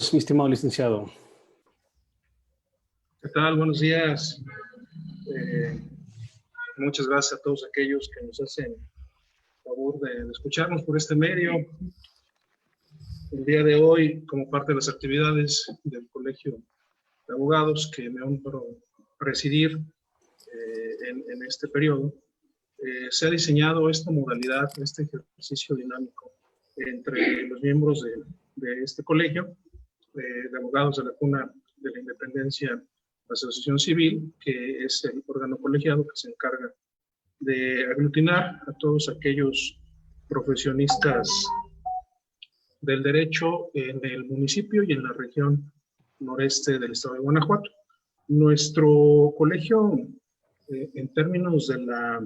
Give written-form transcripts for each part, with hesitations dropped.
Mi estimado licenciado. ¿Qué tal? Buenos días. Muchas gracias a todos aquellos que nos hacen favor de escucharnos por este medio. El día de hoy, como parte de las actividades del Colegio de Abogados que me honro presidir en este periodo, se ha diseñado esta modalidad, este ejercicio dinámico entre los miembros de este colegio de abogados de la Cuna de la Independencia, la Asociación Civil, que es el órgano colegiado que se encarga de aglutinar a todos aquellos profesionistas del derecho en el municipio y en la región noreste del estado de Guanajuato. Nuestro colegio, en términos de la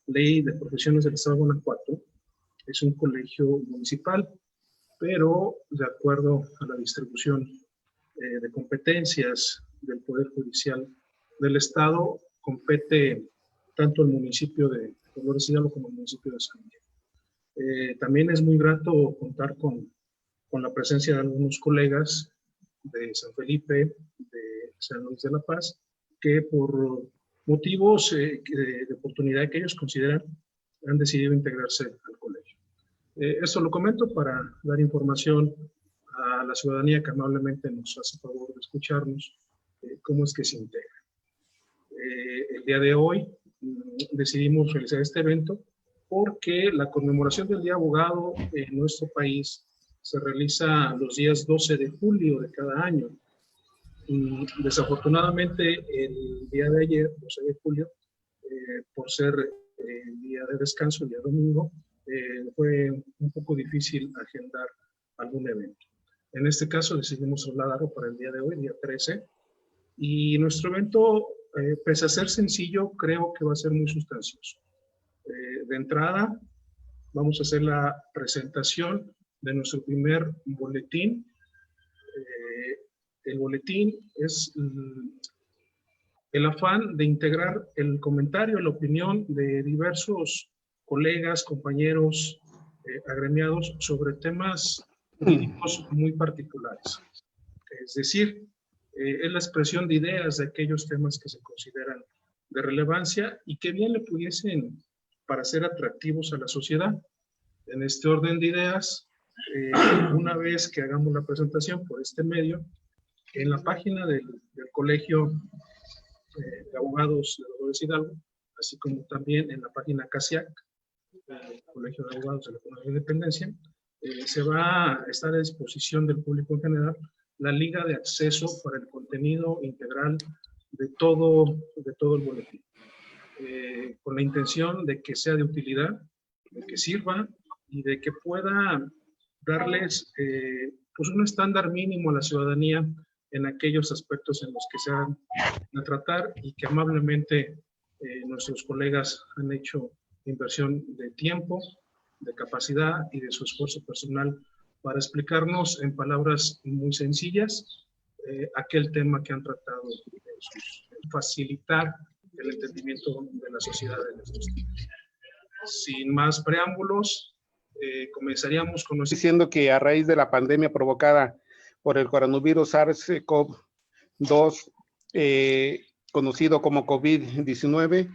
Ley de Profesiones del estado de Guanajuato, es un colegio municipal, pero de acuerdo a la distribución de competencias del Poder Judicial del Estado, compete tanto el municipio de Dolores Hidalgo como el municipio de San Miguel. También es muy grato contar con la presencia de algunos colegas de San Felipe, de San Luis de la Paz, que por motivos de oportunidad que ellos consideran han decidido integrarse al colegio. Esto lo comento para dar información a la ciudadanía que amablemente nos hace favor de escucharnos, cómo es que se integra. El día de hoy decidimos realizar este evento porque la conmemoración del Día Abogado en nuestro país se realiza los días 12 de julio de cada año. Desafortunadamente, el día de ayer, 12 de julio, por ser el día de descanso, el día domingo, fue un poco difícil agendar algún evento. En este caso decidimos trasladarlo para el día de hoy, día 13, y nuestro evento, pese a ser sencillo, creo que va a ser muy sustancioso. De entrada, vamos a hacer la presentación de nuestro primer boletín. El boletín es el afán de integrar el comentario, la opinión de diversos colegas, compañeros, agremiados sobre temas jurídicos muy particulares. Es decir, es la expresión de ideas de aquellos temas que se consideran de relevancia y que bien le pudiesen parecer atractivos a la sociedad. En este orden de ideas, una vez que hagamos la presentación por este medio, en la página del Colegio de Abogados de Dolores Hidalgo, así como también en la página CASIAC, el Colegio de Abogados de la Cuna de la Independencia, se va a estar a disposición del público en general la liga de acceso para el contenido integral de todo el boletín, con la intención de que sea de utilidad, de que sirva y de que pueda darles pues un estándar mínimo a la ciudadanía en aquellos aspectos en los que se van a tratar y que amablemente nuestros colegas han hecho inversión de tiempo, de capacidad y de su esfuerzo personal para explicarnos en palabras muy sencillas aquel tema que han tratado de facilitar el entendimiento de la sociedad de nuestros tiempos. Sin más preámbulos, comenzaríamos con... Diciendo que a raíz de la pandemia provocada por el coronavirus SARS-CoV-2, conocido como COVID-19,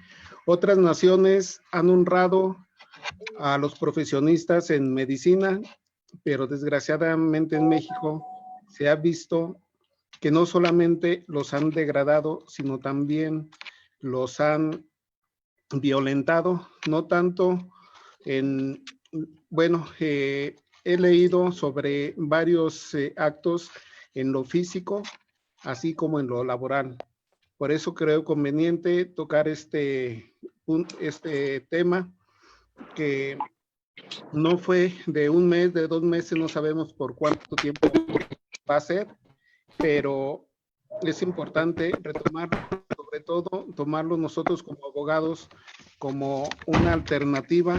otras naciones han honrado a los profesionistas en medicina, pero desgraciadamente en México se ha visto que no solamente los han degradado, sino también los han violentado, no tanto en, bueno, he leído sobre varios actos en lo físico, así como en lo laboral. Por eso creo conveniente tocar este tema, que no fue de un mes, de 2 meses, no sabemos por cuánto tiempo va a ser, pero es importante retomar, sobre todo tomarlo nosotros como abogados como una alternativa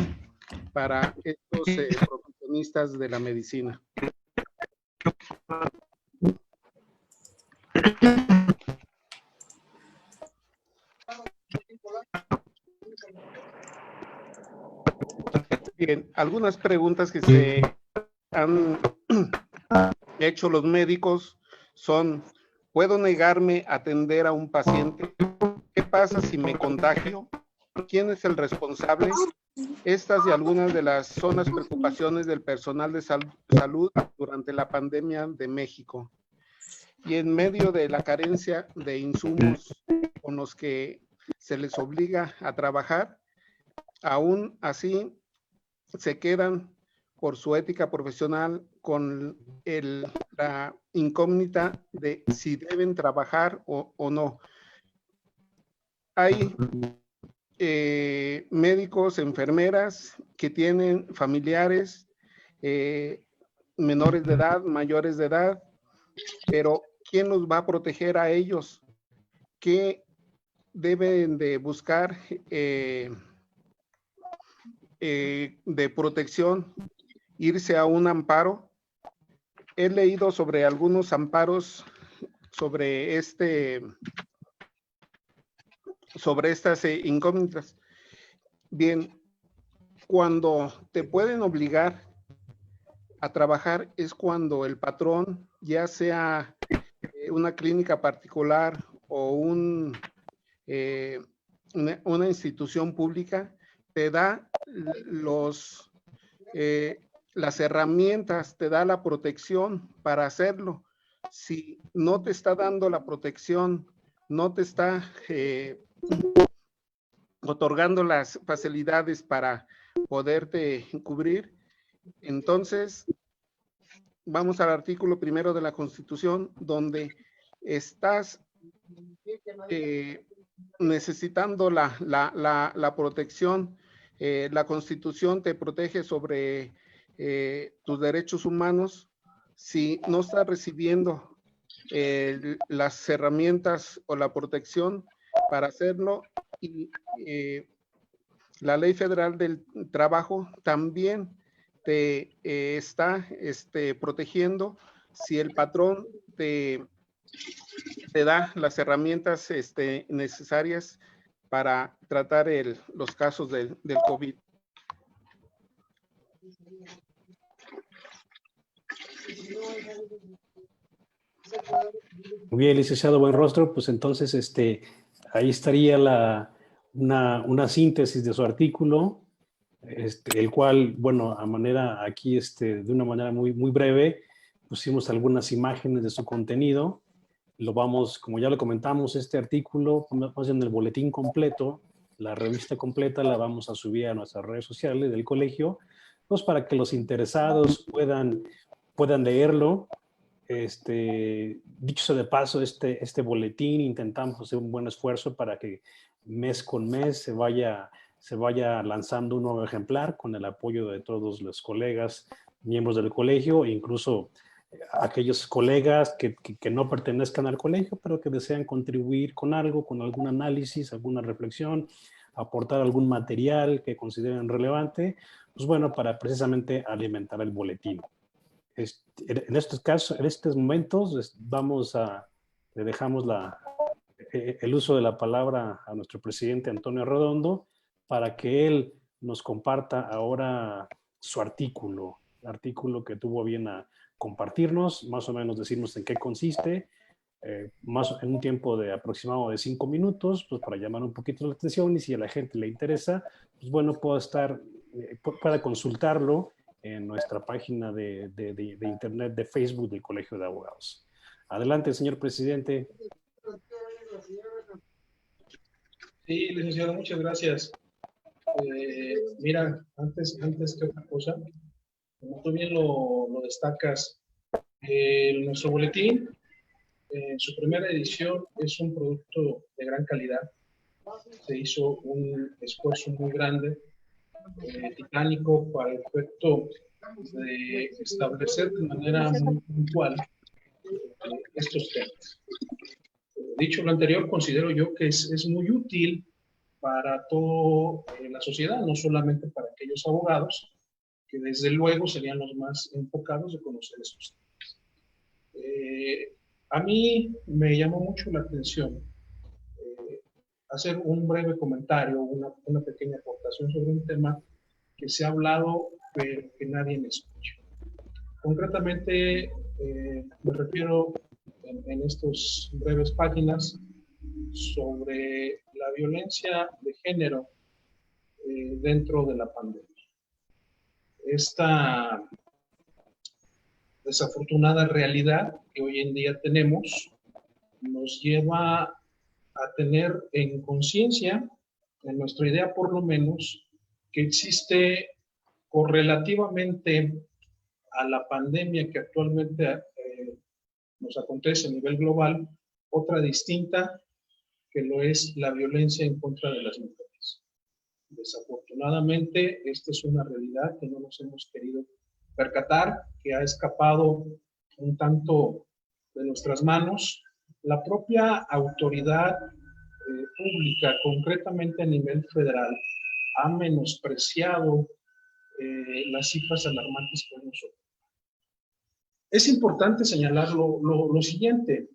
para estos profesionistas de la medicina. Bien, algunas preguntas que se han hecho los médicos son: ¿puedo negarme a atender a un paciente? ¿Qué pasa si me contagio? ¿Quién es el responsable? Estas y algunas de las son las preocupaciones del personal de salud durante la pandemia de México. Y en medio de la carencia de insumos con los que se les obliga a trabajar, aún así se quedan por su ética profesional con la incógnita de si deben trabajar o no. Hay médicos, enfermeras que tienen familiares menores de edad, mayores de edad, pero ¿quién los va a proteger a ellos? ¿Qué deben de buscar de protección? ¿Irse a un amparo? He leído sobre algunos amparos sobre estas incógnitas. Bien, cuando te pueden obligar a trabajar es cuando el patrón, ya sea una clínica particular o una institución pública, te da las herramientas, te da la protección para hacerlo. Si no te está dando la protección, no te está otorgando las facilidades para poderte cubrir, entonces vamos al artículo 1 de la Constitución, donde estás necesitando la protección. La Constitución te protege sobre tus derechos humanos. Si no estás recibiendo las herramientas o la protección para hacerlo, y la Ley Federal del Trabajo también te está protegiendo si el patrón te da las herramientas necesarias para tratar los casos del COVID. Muy bien, licenciado Buenrostro, pues entonces ahí estaría una síntesis de su artículo, el cual, bueno, de una manera muy, muy breve, pusimos algunas imágenes de su contenido. Lo vamos, como ya lo comentamos, este artículo, más en el boletín completo, la revista completa la vamos a subir a nuestras redes sociales del colegio, pues para que los interesados puedan leerlo. Dicho sea de paso, este boletín intentamos hacer un buen esfuerzo para que mes con mes se vaya lanzando un nuevo ejemplar con el apoyo de todos los colegas, miembros del colegio, e incluso aquellos colegas que no pertenezcan al colegio, pero que desean contribuir con algo, con algún análisis, alguna reflexión, aportar algún material que consideren relevante, pues bueno, para precisamente alimentar el boletín. En estos casos, en estos momentos, le dejamos el uso de la palabra a nuestro presidente Antonio Redondo para que él nos comparta ahora su artículo que tuvo bien a compartirnos, más o menos decirnos en qué consiste, en un tiempo de aproximado de 5 minutos, pues para llamar un poquito la atención, y si a la gente le interesa, pues bueno, pueda consultarlo en nuestra página de internet de Facebook del Colegio de Abogados. Adelante, señor presidente. Sí, licenciado, muchas gracias. Mira, antes que otra cosa, como tú bien lo destacas, nuestro boletín, en su primera edición, es un producto de gran calidad. Se hizo un esfuerzo muy grande, titánico, para el efecto de establecer de manera muy puntual estos temas. Dicho lo anterior, considero yo que es muy útil para toda la sociedad, no solamente para aquellos abogados, que desde luego serían los más enfocados de conocer estos temas. A mí me llamó mucho la atención hacer un breve comentario, una pequeña aportación sobre un tema que se ha hablado, pero que nadie me escucha. Concretamente, me refiero en estas breves páginas sobre la violencia de género dentro de la pandemia. Esta desafortunada realidad que hoy en día tenemos nos lleva a tener en conciencia, en nuestra idea por lo menos, que existe correlativamente a la pandemia que actualmente nos acontece a nivel global, otra distinta que lo es la violencia en contra de las mujeres. Desafortunadamente, esta es una realidad que no nos hemos querido percatar, que ha escapado un tanto de nuestras manos. La propia autoridad pública, concretamente a nivel federal, ha menospreciado las cifras alarmantes que hemos obtenido. Es importante señalar lo siguiente.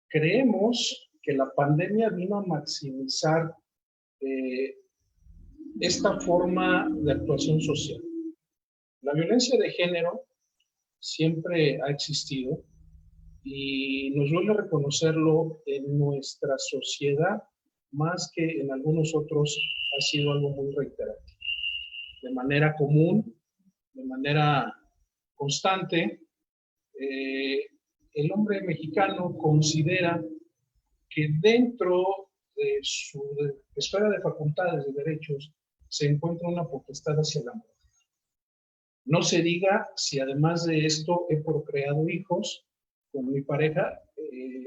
Creemos que la pandemia vino a maximizar esta forma de actuación social. La violencia de género siempre ha existido y nos duele reconocerlo en nuestra sociedad, más que en algunos otros ha sido algo muy reiterativo. De manera común, de manera constante, el hombre mexicano considera que dentro de su esfera de facultades, de derechos, se encuentra una potestad hacia la mujer. No se diga si además de esto he procreado hijos con mi pareja,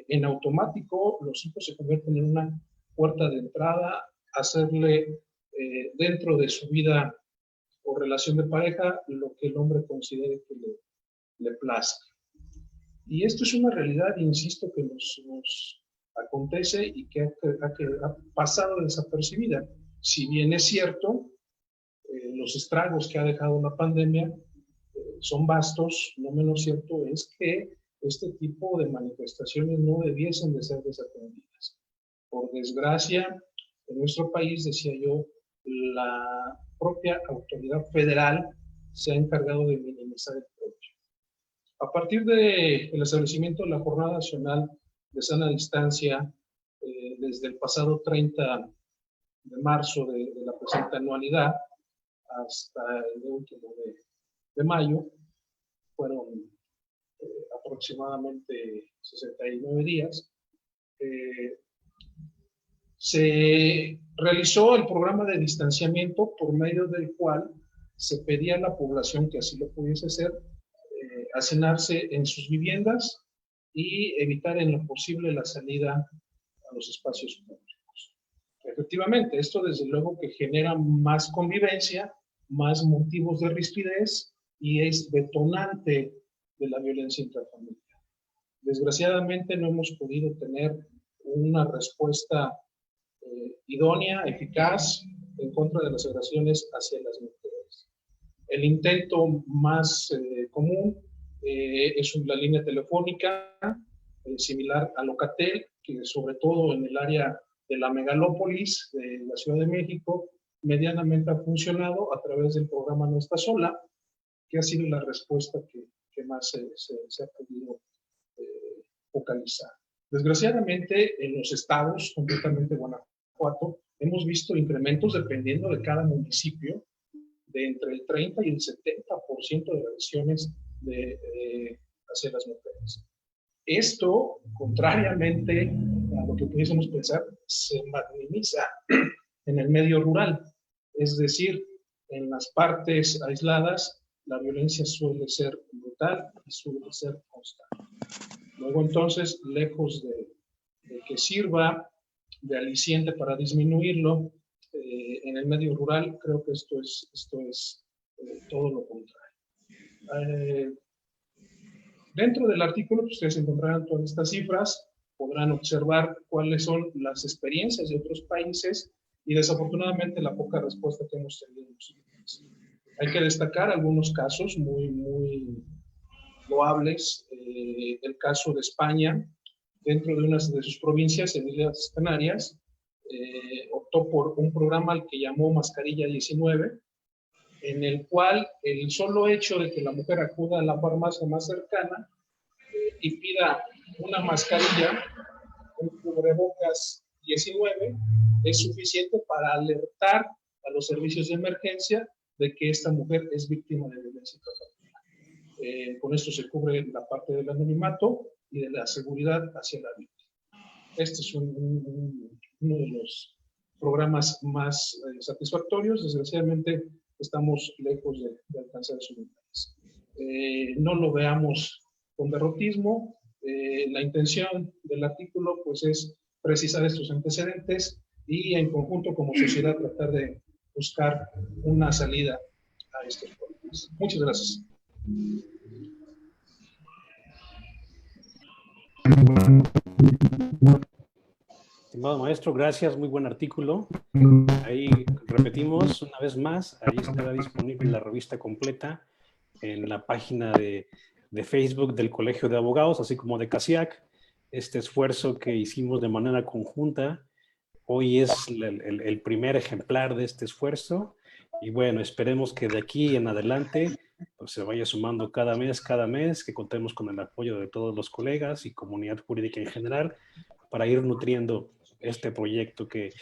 en automático los hijos se convierten en una puerta de entrada, hacerle dentro de su vida o relación de pareja lo que el hombre considere que le plazca. Y esto es una realidad, insisto, que nos acontece y que ha pasado desapercibida. Si bien es cierto, los estragos que ha dejado la pandemia son vastos, no menos cierto es que este tipo de manifestaciones no debiesen de ser desatendidas. Por desgracia, en nuestro país, decía yo, la propia autoridad federal se ha encargado de minimizar el problema. A partir del establecimiento de la Jornada Nacional de Sana Distancia, desde el pasado 30 de marzo de la presente anualidad hasta el último de mayo, fueron aproximadamente 69 días, se realizó el programa de distanciamiento por medio del cual se pedía a la población que así lo pudiese hacer, hacinarse en sus viviendas y evitar en lo posible la salida a los espacios públicos. Efectivamente, esto desde luego que genera más convivencia, más motivos de rispidez y es detonante de la violencia intrafamiliar. Desgraciadamente no hemos podido tener una respuesta idónea, eficaz, en contra de las agresiones hacia las mujeres. El intento más común es la línea telefónica, similar a Locatel, que sobre todo en el área de la megalópolis de la Ciudad de México, medianamente ha funcionado a través del programa No Está Sola, que ha sido la respuesta que más se ha podido focalizar. Desgraciadamente, en los estados, concretamente Guanajuato, hemos visto incrementos dependiendo de cada municipio, de entre el 30 y el 70% de agresiones hacia las mujeres. Esto, contrariamente a lo que pudiésemos pensar, se maximiza en el medio rural. Es decir, en las partes aisladas, la violencia suele ser brutal y suele ser constante. Luego, entonces, lejos de que sirva de aliciente para disminuirlo, en el medio rural, creo que esto es todo lo contrario. Dentro del artículo, pues, ustedes encontrarán todas estas cifras, podrán observar cuáles son las experiencias de otros países y desafortunadamente la poca respuesta que hemos tenido. Hay que destacar algunos casos muy loables. El caso de España, dentro de una de sus provincias, en Islas Canarias, optó por un programa al que llamó Mascarilla 19, en el cual el solo hecho de que la mujer acuda a la farmacia más cercana y pida una mascarilla, un cubrebocas 19, es suficiente para alertar a los servicios de emergencia de que esta mujer es víctima de violencia intrafamiliar. Con esto se cubre la parte del anonimato y de la seguridad hacia la víctima. Este es uno de los programas más satisfactorios. Desgraciadamente estamos lejos de alcanzar sus metas. No lo veamos con derrotismo. La intención del artículo pues es precisar estos antecedentes y en conjunto como sociedad tratar de buscar una salida a estos problemas. Muchas gracias. Estimado maestro, gracias, muy buen artículo. Ahí repetimos una vez más, ahí estará disponible la revista completa en la página de Facebook del Colegio de Abogados, así como de CASIAC. Este esfuerzo que hicimos de manera conjunta, hoy es el primer ejemplar de este esfuerzo. Y bueno, esperemos que de aquí en adelante pues, se vaya sumando cada mes, que contemos con el apoyo de todos los colegas y comunidad jurídica en general para ir nutriendo este proyecto que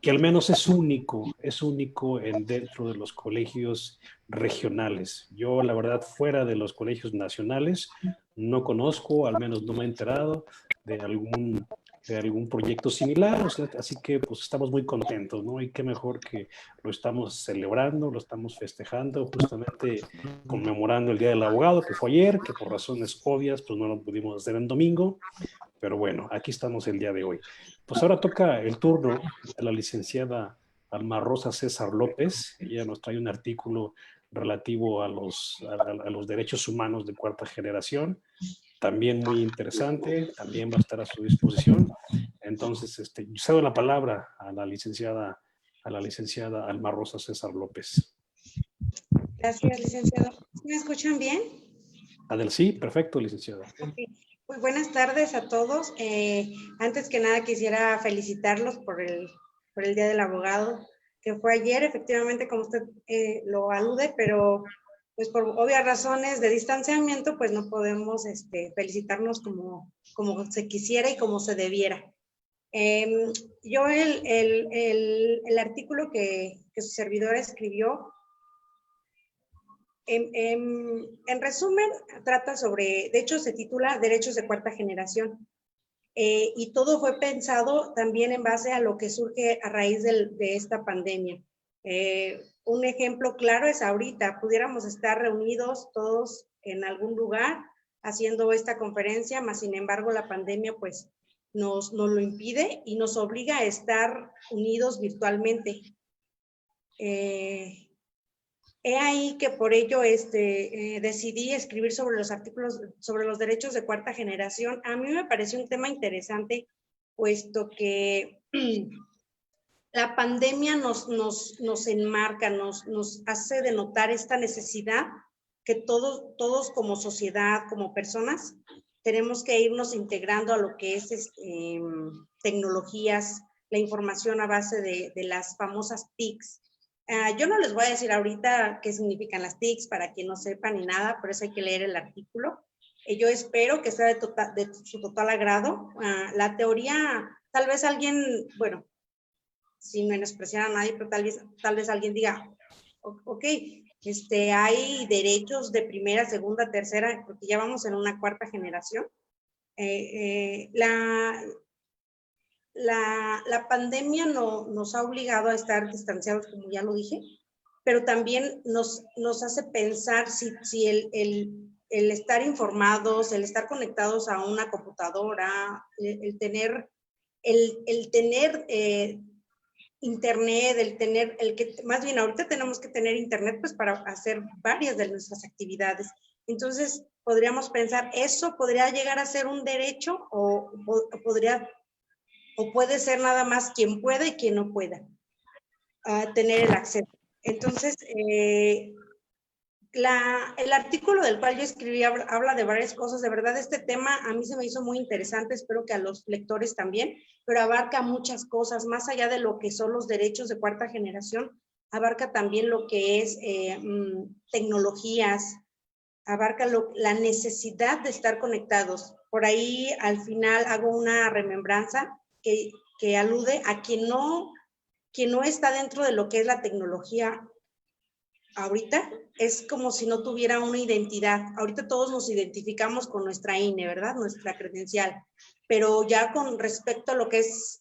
al menos es único dentro de los colegios regionales. Yo, la verdad, fuera de los colegios nacionales, no conozco, al menos no me he enterado de algún proyecto similar, o sea, así que pues estamos muy contentos, ¿no? Y qué mejor que lo estamos celebrando, lo estamos festejando, justamente conmemorando el Día del Abogado, que fue ayer, que por razones obvias pues no lo pudimos hacer en domingo, pero bueno, aquí estamos el día de hoy. Pues ahora toca el turno de la licenciada Alma Rosa César López. Ella nos trae un artículo relativo a los derechos humanos de cuarta generación, también muy interesante, también va a estar a su disposición. Entonces, cedo la palabra a la licenciada Alma Rosa César López. Gracias, licenciado. ¿Me escuchan bien? Adel, sí, perfecto, licenciada. Okay. Muy buenas tardes a todos. Antes que nada quisiera felicitarlos por el Día del Abogado, que fue ayer, efectivamente, como usted lo alude, pero pues por obvias razones de distanciamiento, pues no podemos felicitarnos como se quisiera y como se debiera. Yo el artículo que su servidora escribió, en resumen, trata sobre, de hecho se titula Derechos de Cuarta Generación, y todo fue pensado también en base a lo que surge a raíz de esta pandemia. Un ejemplo claro es ahorita, pudiéramos estar reunidos todos en algún lugar haciendo esta conferencia, mas sin embargo la pandemia pues nos lo impide y nos obliga a estar unidos virtualmente. He ahí que por ello decidí escribir sobre los artículos, sobre los derechos de cuarta generación. A mí me pareció un tema interesante, puesto que la pandemia nos enmarca, nos hace denotar esta necesidad que todos como sociedad, como personas, tenemos que irnos integrando a lo que es tecnologías, la información a base de las famosas TICs. Yo no les voy a decir ahorita qué significan las TICs para quien no sepa ni nada, por eso hay que leer el artículo. Yo espero que sea de su total agrado. La teoría, tal vez alguien, bueno, sin menospreciar a nadie, pero tal vez alguien diga, ok, hay derechos de primera, segunda, tercera, porque ya vamos en una cuarta generación. La pandemia nos ha obligado a estar distanciados, como ya lo dije, pero también nos hace pensar si el estar informados, el estar conectados a una computadora, el tener internet, más bien ahorita tenemos que tener internet pues para hacer varias de nuestras actividades. Entonces podríamos pensar, ¿eso podría llegar a ser un derecho o puede ser nada más quien pueda y quien no pueda tener el acceso? Entonces, el artículo del cual yo escribí habla de varias cosas. De verdad, este tema a mí se me hizo muy interesante, espero que a los lectores también, pero abarca muchas cosas, más allá de lo que son los derechos de cuarta generación, abarca también lo que es tecnologías, abarca la necesidad de estar conectados. Por ahí al final hago una remembranza que alude a quien no está dentro de lo que es la tecnología ahorita, es como si no tuviera una identidad. Ahorita todos nos identificamos con nuestra INE, ¿verdad? Nuestra credencial. Pero ya con respecto a lo que es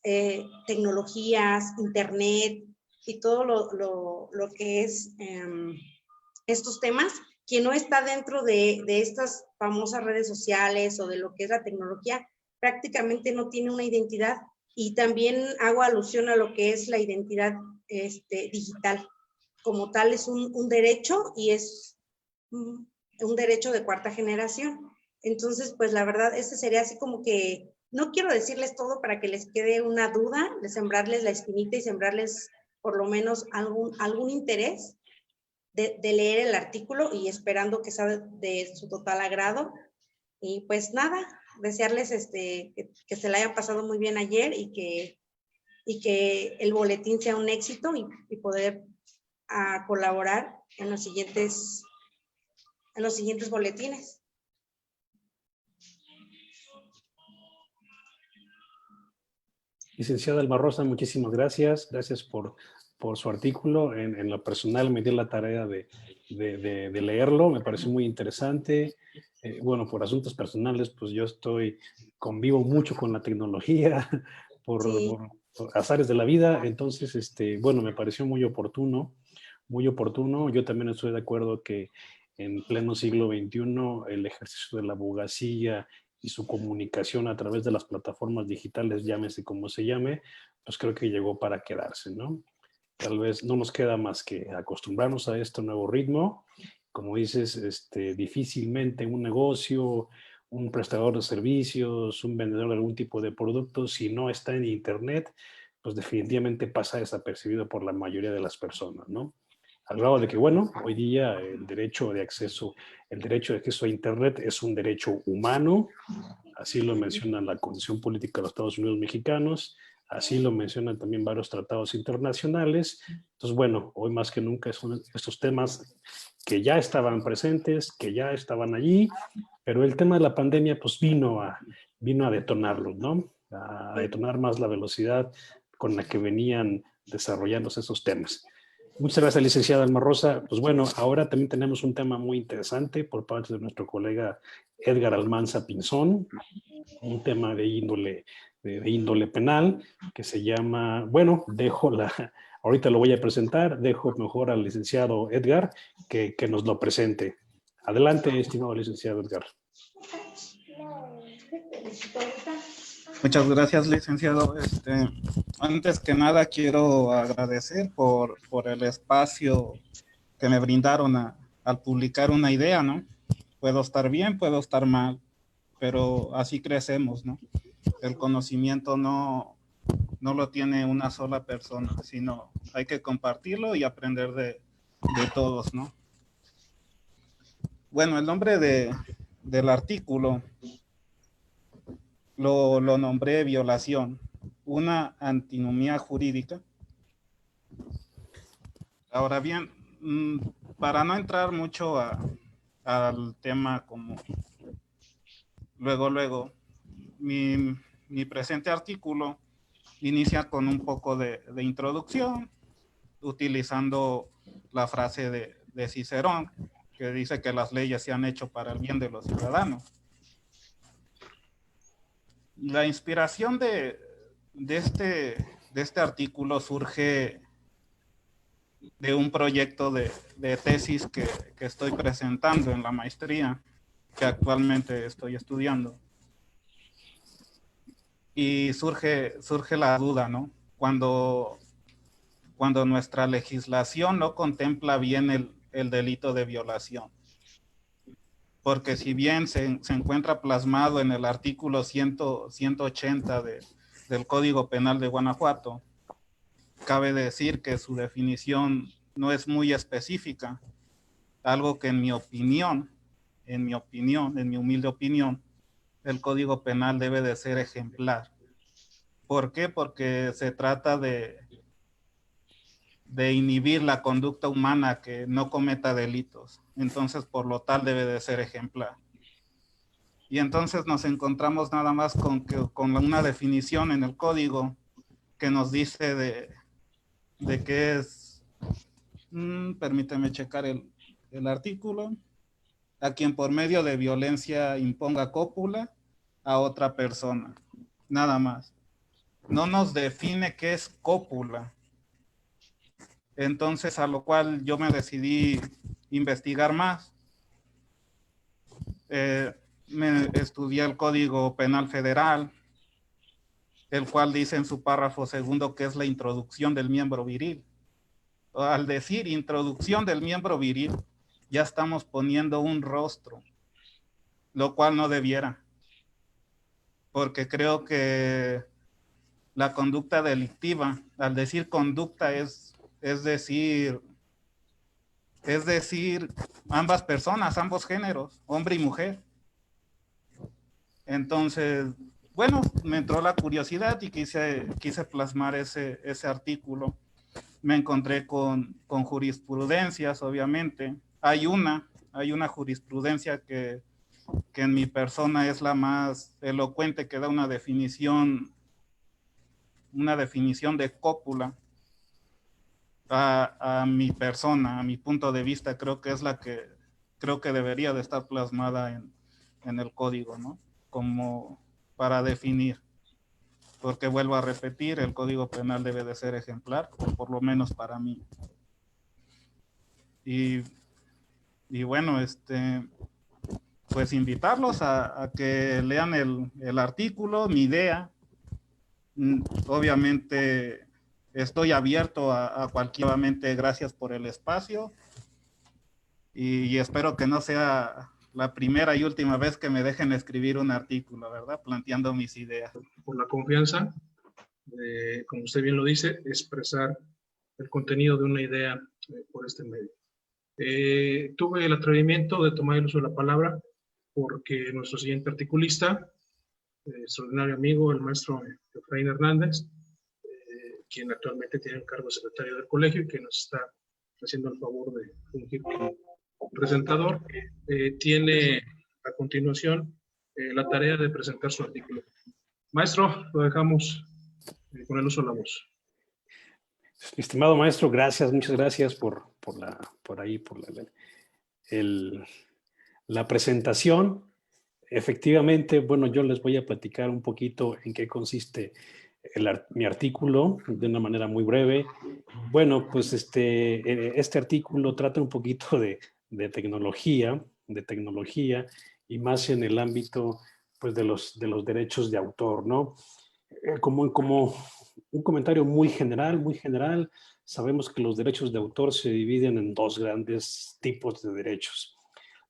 tecnologías, internet y todo lo que es estos temas, quien no está dentro de estas famosas redes sociales o de lo que es la tecnología, prácticamente no tiene una identidad. Y también hago alusión a lo que es la identidad digital. Como tal es un derecho y es un derecho de cuarta generación. Entonces, pues la verdad, este sería así como que, no quiero decirles todo para que les quede una duda, de sembrarles la espinita y sembrarles por lo menos algún interés de leer el artículo y esperando que sea de su total agrado. Y pues nada, desearles que se la hayan pasado muy bien ayer y que el boletín sea un éxito y poder colaborar en los siguientes boletines. Licenciada Alma Rosa, muchísimas gracias. Gracias por su artículo. En lo personal me di la tarea de leerlo. Me pareció muy interesante. Bueno, por asuntos personales, pues yo convivo mucho con la tecnología Sí. por azares de la vida. Entonces, bueno, me pareció muy oportuno, muy oportuno. Yo también estoy de acuerdo que en pleno siglo XXI el ejercicio de la abogacía y su comunicación a través de las plataformas digitales, llámese como se llame, pues creo que llegó para quedarse, ¿no? Tal vez no nos queda más que acostumbrarnos a este nuevo ritmo. Como dices, difícilmente un negocio, un prestador de servicios, un vendedor de algún tipo de producto, si no está en Internet, pues definitivamente pasa desapercibido por la mayoría de las personas, ¿no? Al grado de que, bueno, hoy día el derecho de acceso a Internet es un derecho humano, así lo menciona la Constitución Política de los Estados Unidos Mexicanos, así lo mencionan también varios tratados internacionales. Entonces, bueno, hoy más que nunca son estos temas que ya estaban presentes, que ya estaban allí, pero el tema de la pandemia pues vino a detonarlos, ¿no? A detonar más la velocidad con la que venían desarrollándose esos temas. Muchas gracias, licenciada Alma Rosa. Pues bueno, ahora también tenemos un tema muy interesante por parte de nuestro colega Edgar Almanza Pinzón, un tema de índole penal que se llama, bueno, ahorita lo voy a presentar, dejo mejor al licenciado Edgar que nos lo presente. Adelante, estimado licenciado Edgar. Muchas gracias, licenciado. Antes que nada, quiero agradecer por el espacio que me brindaron al publicar una idea, ¿no? Puedo estar bien, puedo estar mal, pero así crecemos, ¿no? El conocimiento no lo tiene una sola persona, sino hay que compartirlo y aprender de todos, ¿no? Bueno, el nombre del artículo lo nombré violación, una antinomía jurídica. Ahora bien, para no entrar mucho al tema como luego, mi presente artículo inicia con un poco de introducción, utilizando la frase de Cicerón, que dice que las leyes se han hecho para el bien de los ciudadanos. La inspiración de este artículo surge de un proyecto de tesis que estoy presentando en la maestría, que actualmente estoy estudiando. Y surge la duda, ¿no? Cuando nuestra legislación no contempla bien el delito de violación. Porque si bien se encuentra plasmado en el artículo 180 del Código Penal de Guanajuato, cabe decir que su definición no es muy específica, algo que en mi humilde opinión, el Código Penal debe de ser ejemplar. ¿Por qué? Porque se trata de de inhibir la conducta humana que no cometa delitos. Entonces, por lo tal, debe de ser ejemplar. Y entonces nos encontramos nada más con una definición en el código que nos dice de qué es, permíteme checar el artículo, a quien por medio de violencia imponga cópula a otra persona, nada más. No nos define qué es cópula. Entonces, a lo cual yo me decidí investigar más. Me estudié el Código Penal Federal, el cual dice en su párrafo segundo que es la introducción del miembro viril. Al decir introducción del miembro viril, ya estamos poniendo un rostro, lo cual no debiera, porque creo que la conducta delictiva, al decir conducta es decir ambas personas, ambos géneros, hombre y mujer. Entonces, bueno, me entró la curiosidad y quise plasmar ese artículo. Me encontré con jurisprudencias, obviamente. Hay una jurisprudencia que en mi persona es la más elocuente, que da una definición de cópula a mi persona, a mi punto de vista. Creo que es la que creo que debería de estar plasmada en el código, ¿no? Como para definir, porque vuelvo a repetir, el Código Penal debe de ser ejemplar, por lo menos para mí. Y bueno, pues invitarlos a que lean el artículo, mi idea. Obviamente estoy abierto a cualquier, gracias por el espacio y espero que no sea la primera y última vez que me dejen escribir un artículo, ¿verdad? Planteando mis ideas. Por la confianza, como usted bien lo dice, expresar el contenido de una idea por este medio. Tuve el atrevimiento de tomar el uso de la palabra porque nuestro siguiente articulista, extraordinario amigo, el maestro Efraín Hernández, quien actualmente tiene el cargo de secretario del colegio y que nos está haciendo el favor de fungir como presentador, tiene a continuación la tarea de presentar su artículo. Maestro, lo dejamos con el uso de la voz. Estimado maestro, gracias, muchas gracias por la presentación. Efectivamente, bueno, yo les voy a platicar un poquito en qué consiste mi artículo de una manera muy breve. Bueno, pues este artículo trata un poquito de tecnología y más en el ámbito pues de los derechos de autor, ¿no? Como un comentario muy general, sabemos que los derechos de autor se dividen en dos grandes tipos de derechos.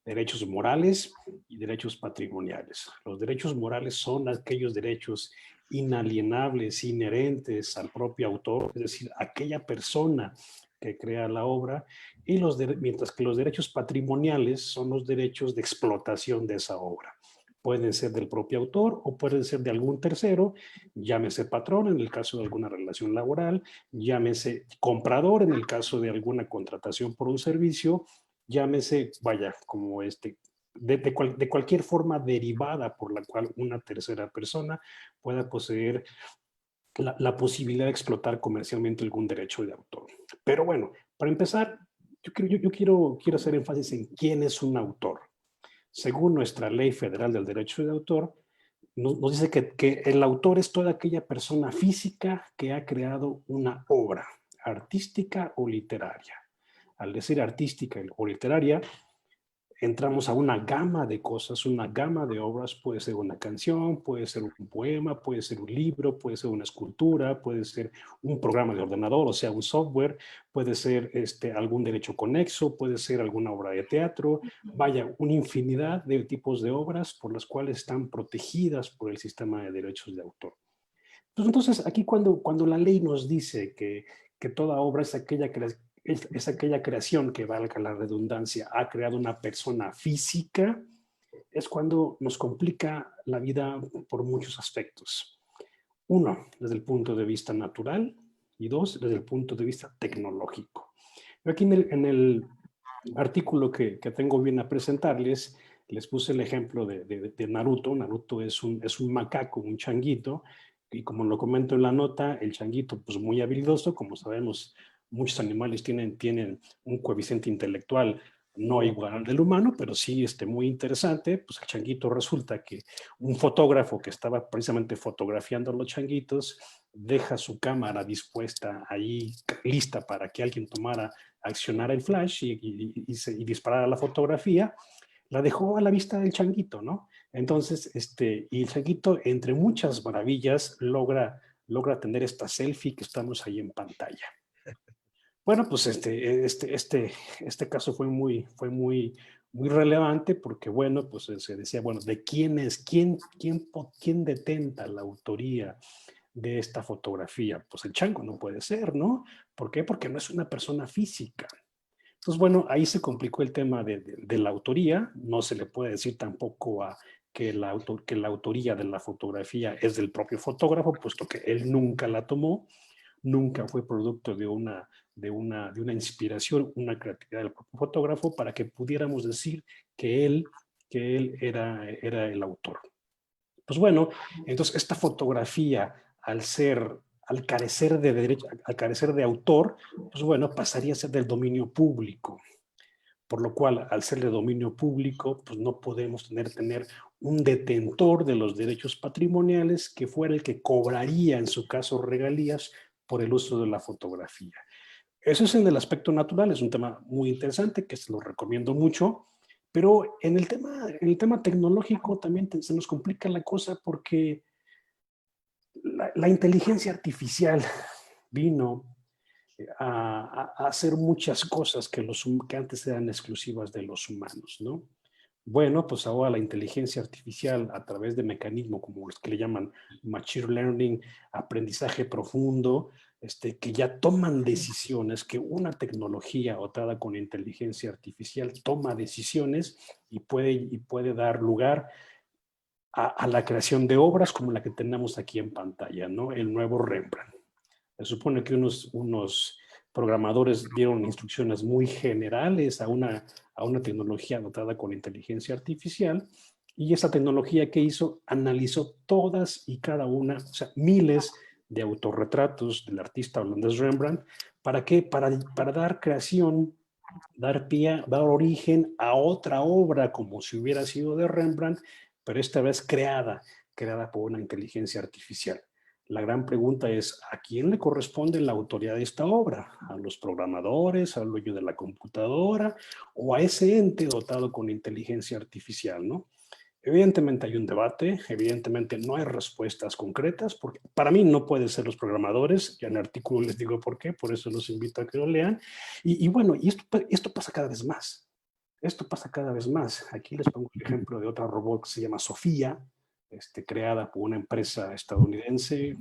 Derechos morales y derechos patrimoniales. Los derechos morales son aquellos derechos inalienables, inherentes al propio autor, es decir, aquella persona que crea la obra, y mientras que los derechos patrimoniales son los derechos de explotación de esa obra. Pueden ser del propio autor o pueden ser de algún tercero, llámese patrón en el caso de alguna relación laboral, llámese comprador en el caso de alguna contratación por un servicio, llámese, vaya, como de cualquier forma derivada por la cual una tercera persona pueda poseer la posibilidad de explotar comercialmente algún derecho de autor. Pero bueno, para empezar, yo quiero hacer énfasis en quién es un autor. Según nuestra Ley Federal del Derecho de Autor, nos dice que el autor es toda aquella persona física que ha creado una obra artística o literaria. Al decir artística o literaria, entramos a una gama de cosas, una gama de obras. Puede ser una canción, puede ser un poema, puede ser un libro, puede ser una escultura, puede ser un programa de ordenador, o sea, un software, puede ser algún derecho conexo, puede ser alguna obra de teatro. Vaya, una infinidad de tipos de obras por las cuales están protegidas por el sistema de derechos de autor. Entonces, aquí cuando la ley nos dice que toda obra es aquella creación que, valga la redundancia, ha creado una persona física, es cuando nos complica la vida por muchos aspectos. Uno, desde el punto de vista natural, y dos, desde el punto de vista tecnológico. Yo aquí en el artículo que tengo bien a presentarles, les puse el ejemplo de Naruto. Naruto es un macaco, un changuito, y como lo comento en la nota, el changuito pues muy habilidoso, como sabemos, muchos animales tienen un coeficiente intelectual no igual al del humano, pero sí muy interesante. Pues el changuito resulta que un fotógrafo que estaba precisamente fotografiando a los changuitos deja su cámara dispuesta ahí, lista para que alguien accionara el flash y disparara la fotografía. La dejó a la vista del changuito, ¿no? Entonces, y el changuito, entre muchas maravillas, logra tener esta selfie que estamos ahí en pantalla. Bueno, pues este caso fue muy relevante porque, bueno, pues se decía, bueno, ¿de quién es? ¿Quién detenta la autoría de esta fotografía? Pues el chango no puede ser, ¿no? ¿Por qué? Porque no es una persona física. Entonces, bueno, ahí se complicó el tema de la autoría. No se le puede decir tampoco que la autoría de la fotografía es del propio fotógrafo, puesto que él nunca la tomó, nunca fue producto de una inspiración, una creatividad del propio fotógrafo para que pudiéramos decir que él era el autor. Pues bueno, entonces esta fotografía, al carecer de derecho, al carecer de autor, pues bueno, pasaría a ser del dominio público. Por lo cual, al ser de dominio público, pues no podemos tener un detentor de los derechos patrimoniales que fuera el que cobraría, en su caso, regalías por el uso de la fotografía. Eso es en el aspecto natural, es un tema muy interesante que se lo recomiendo mucho, pero en el tema tecnológico también se nos complica la cosa porque la inteligencia artificial vino a hacer muchas cosas que antes eran exclusivas de los humanos, ¿no? Bueno, pues ahora la inteligencia artificial a través de mecanismos como los que le llaman machine learning, aprendizaje profundo, que ya toman decisiones, que una tecnología dotada con inteligencia artificial toma decisiones y puede dar lugar a la creación de obras como la que tenemos aquí en pantalla, ¿no? El nuevo Rembrandt. Se supone que unos programadores dieron instrucciones muy generales a una tecnología dotada con inteligencia artificial, y esa tecnología que hizo analizó todas y cada una, o sea, miles de autorretratos del artista holandés Rembrandt. ¿Para qué? Para dar creación, dar origen a otra obra como si hubiera sido de Rembrandt, pero esta vez creada por una inteligencia artificial. La gran pregunta es, ¿a quién le corresponde la autoría de esta obra? ¿A los programadores, al dueño de la computadora o a ese ente dotado con inteligencia artificial, ¿no? Evidentemente hay un debate, evidentemente no hay respuestas concretas, porque para mí no pueden ser los programadores, ya en el artículo les digo por qué, por eso los invito a que lo lean. Y bueno, esto pasa cada vez más. Esto pasa cada vez más. Aquí les pongo el ejemplo de otra robot que se llama Sofía, creada por una empresa estadounidense,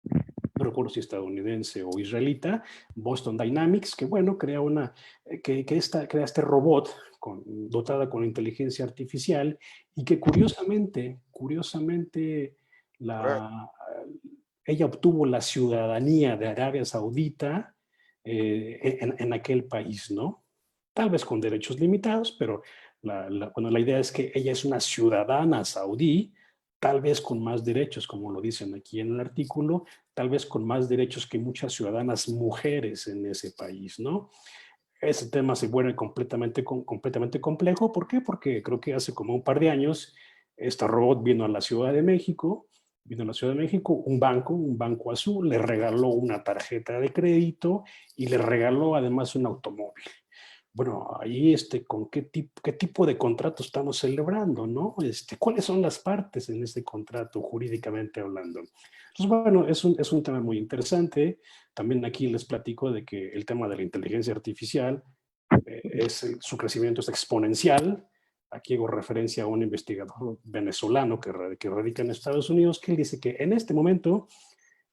no recuerdo si estadounidense o israelita, Boston Dynamics, que bueno, crea este robot dotada con inteligencia artificial y que curiosamente, ella obtuvo la ciudadanía de Arabia Saudita en aquel país, ¿no? Tal vez con derechos limitados, pero la idea es que ella es una ciudadana saudí, tal vez con más derechos, como lo dicen aquí en el artículo, tal vez con más derechos que muchas ciudadanas mujeres en ese país, ¿no? Ese tema se vuelve completamente complejo. ¿Por qué? Porque creo que hace como un par de años esta robot vino a la Ciudad de México, un banco azul, le regaló una tarjeta de crédito y le regaló además un automóvil. Bueno, ahí ¿con qué tipo de contrato estamos celebrando, no? ¿Cuáles son las partes en este contrato jurídicamente hablando? Entonces, bueno, es un tema muy interesante. También aquí les platico de que el tema de la inteligencia artificial, su crecimiento es exponencial. Aquí hago referencia a un investigador venezolano que radica en Estados Unidos, que él dice que en este momento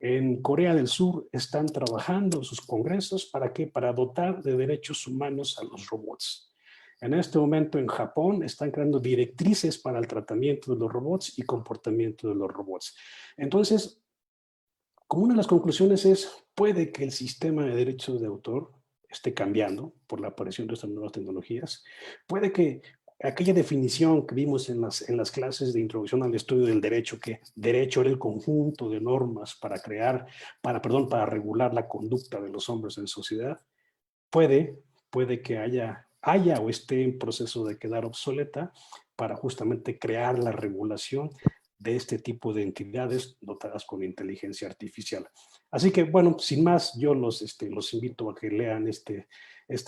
en Corea del Sur están trabajando sus congresos ¿para qué? Para dotar de derechos humanos a los robots. En este momento en Japón están creando directrices para el tratamiento de los robots y comportamiento de los robots. Entonces, como una de las conclusiones es, puede que el sistema de derechos de autor esté cambiando por la aparición de estas nuevas tecnologías, puede que aquella definición que vimos en las clases de introducción al estudio del derecho, que derecho era el conjunto de normas para crear, para regular la conducta de los hombres en sociedad, puede que haya o esté en proceso de quedar obsoleta para justamente crear la regulación de este tipo de entidades dotadas con inteligencia artificial. Así que, bueno, sin más, yo los invito a que lean este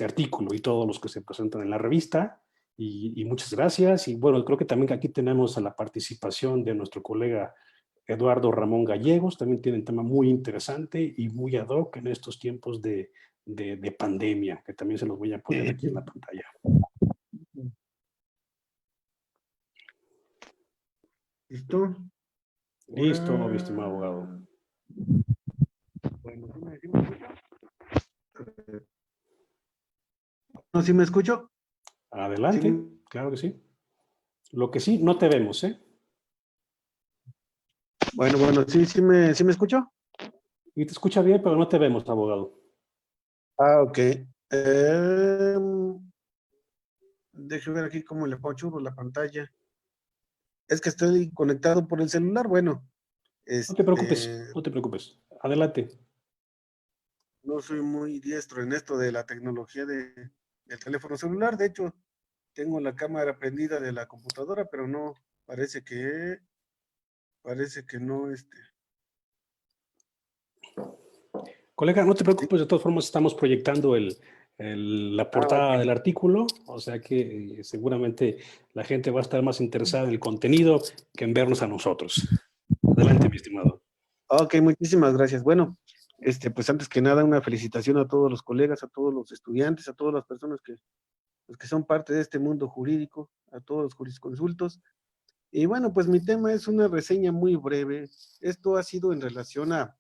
artículo y todos los que se presentan en la revista. Y muchas gracias. Y bueno, creo que también aquí tenemos a la participación de nuestro colega Eduardo Ramón Gallegos. También tiene un tema muy interesante y muy ad hoc en estos tiempos de pandemia, que también se los voy a poner aquí en la pantalla. ¿Listo? Listo, mi estimado abogado. Bueno, ¿sí me escucho? ¿No, sí me escucho? Adelante, Sí. claro que sí. Lo que sí, no te vemos, ¿eh? Bueno, ¿sí me escucho? Y te escucha bien, pero no te vemos, abogado. Ah, ok. Déjeme ver aquí cómo le pongo la pantalla. Es que estoy conectado por el celular. Bueno, No te preocupes, no te preocupes. Adelante. no soy muy diestro en esto de la tecnología del teléfono celular. De hecho, tengo la cámara prendida de la computadora, pero no, parece que no, Colega, no te preocupes, de todas formas estamos proyectando la portada ok. del artículo, o sea que seguramente la gente va a estar más interesada en el contenido que en vernos a nosotros. Adelante, mi estimado. Ok, muchísimas gracias. Bueno, pues antes que nada, una felicitación a todos los colegas, a todos los estudiantes, a todas las personas pues, que son parte de este mundo jurídico, a todos los jurisconsultos. Y bueno, pues mi tema es una reseña muy breve. Esto ha sido en relación a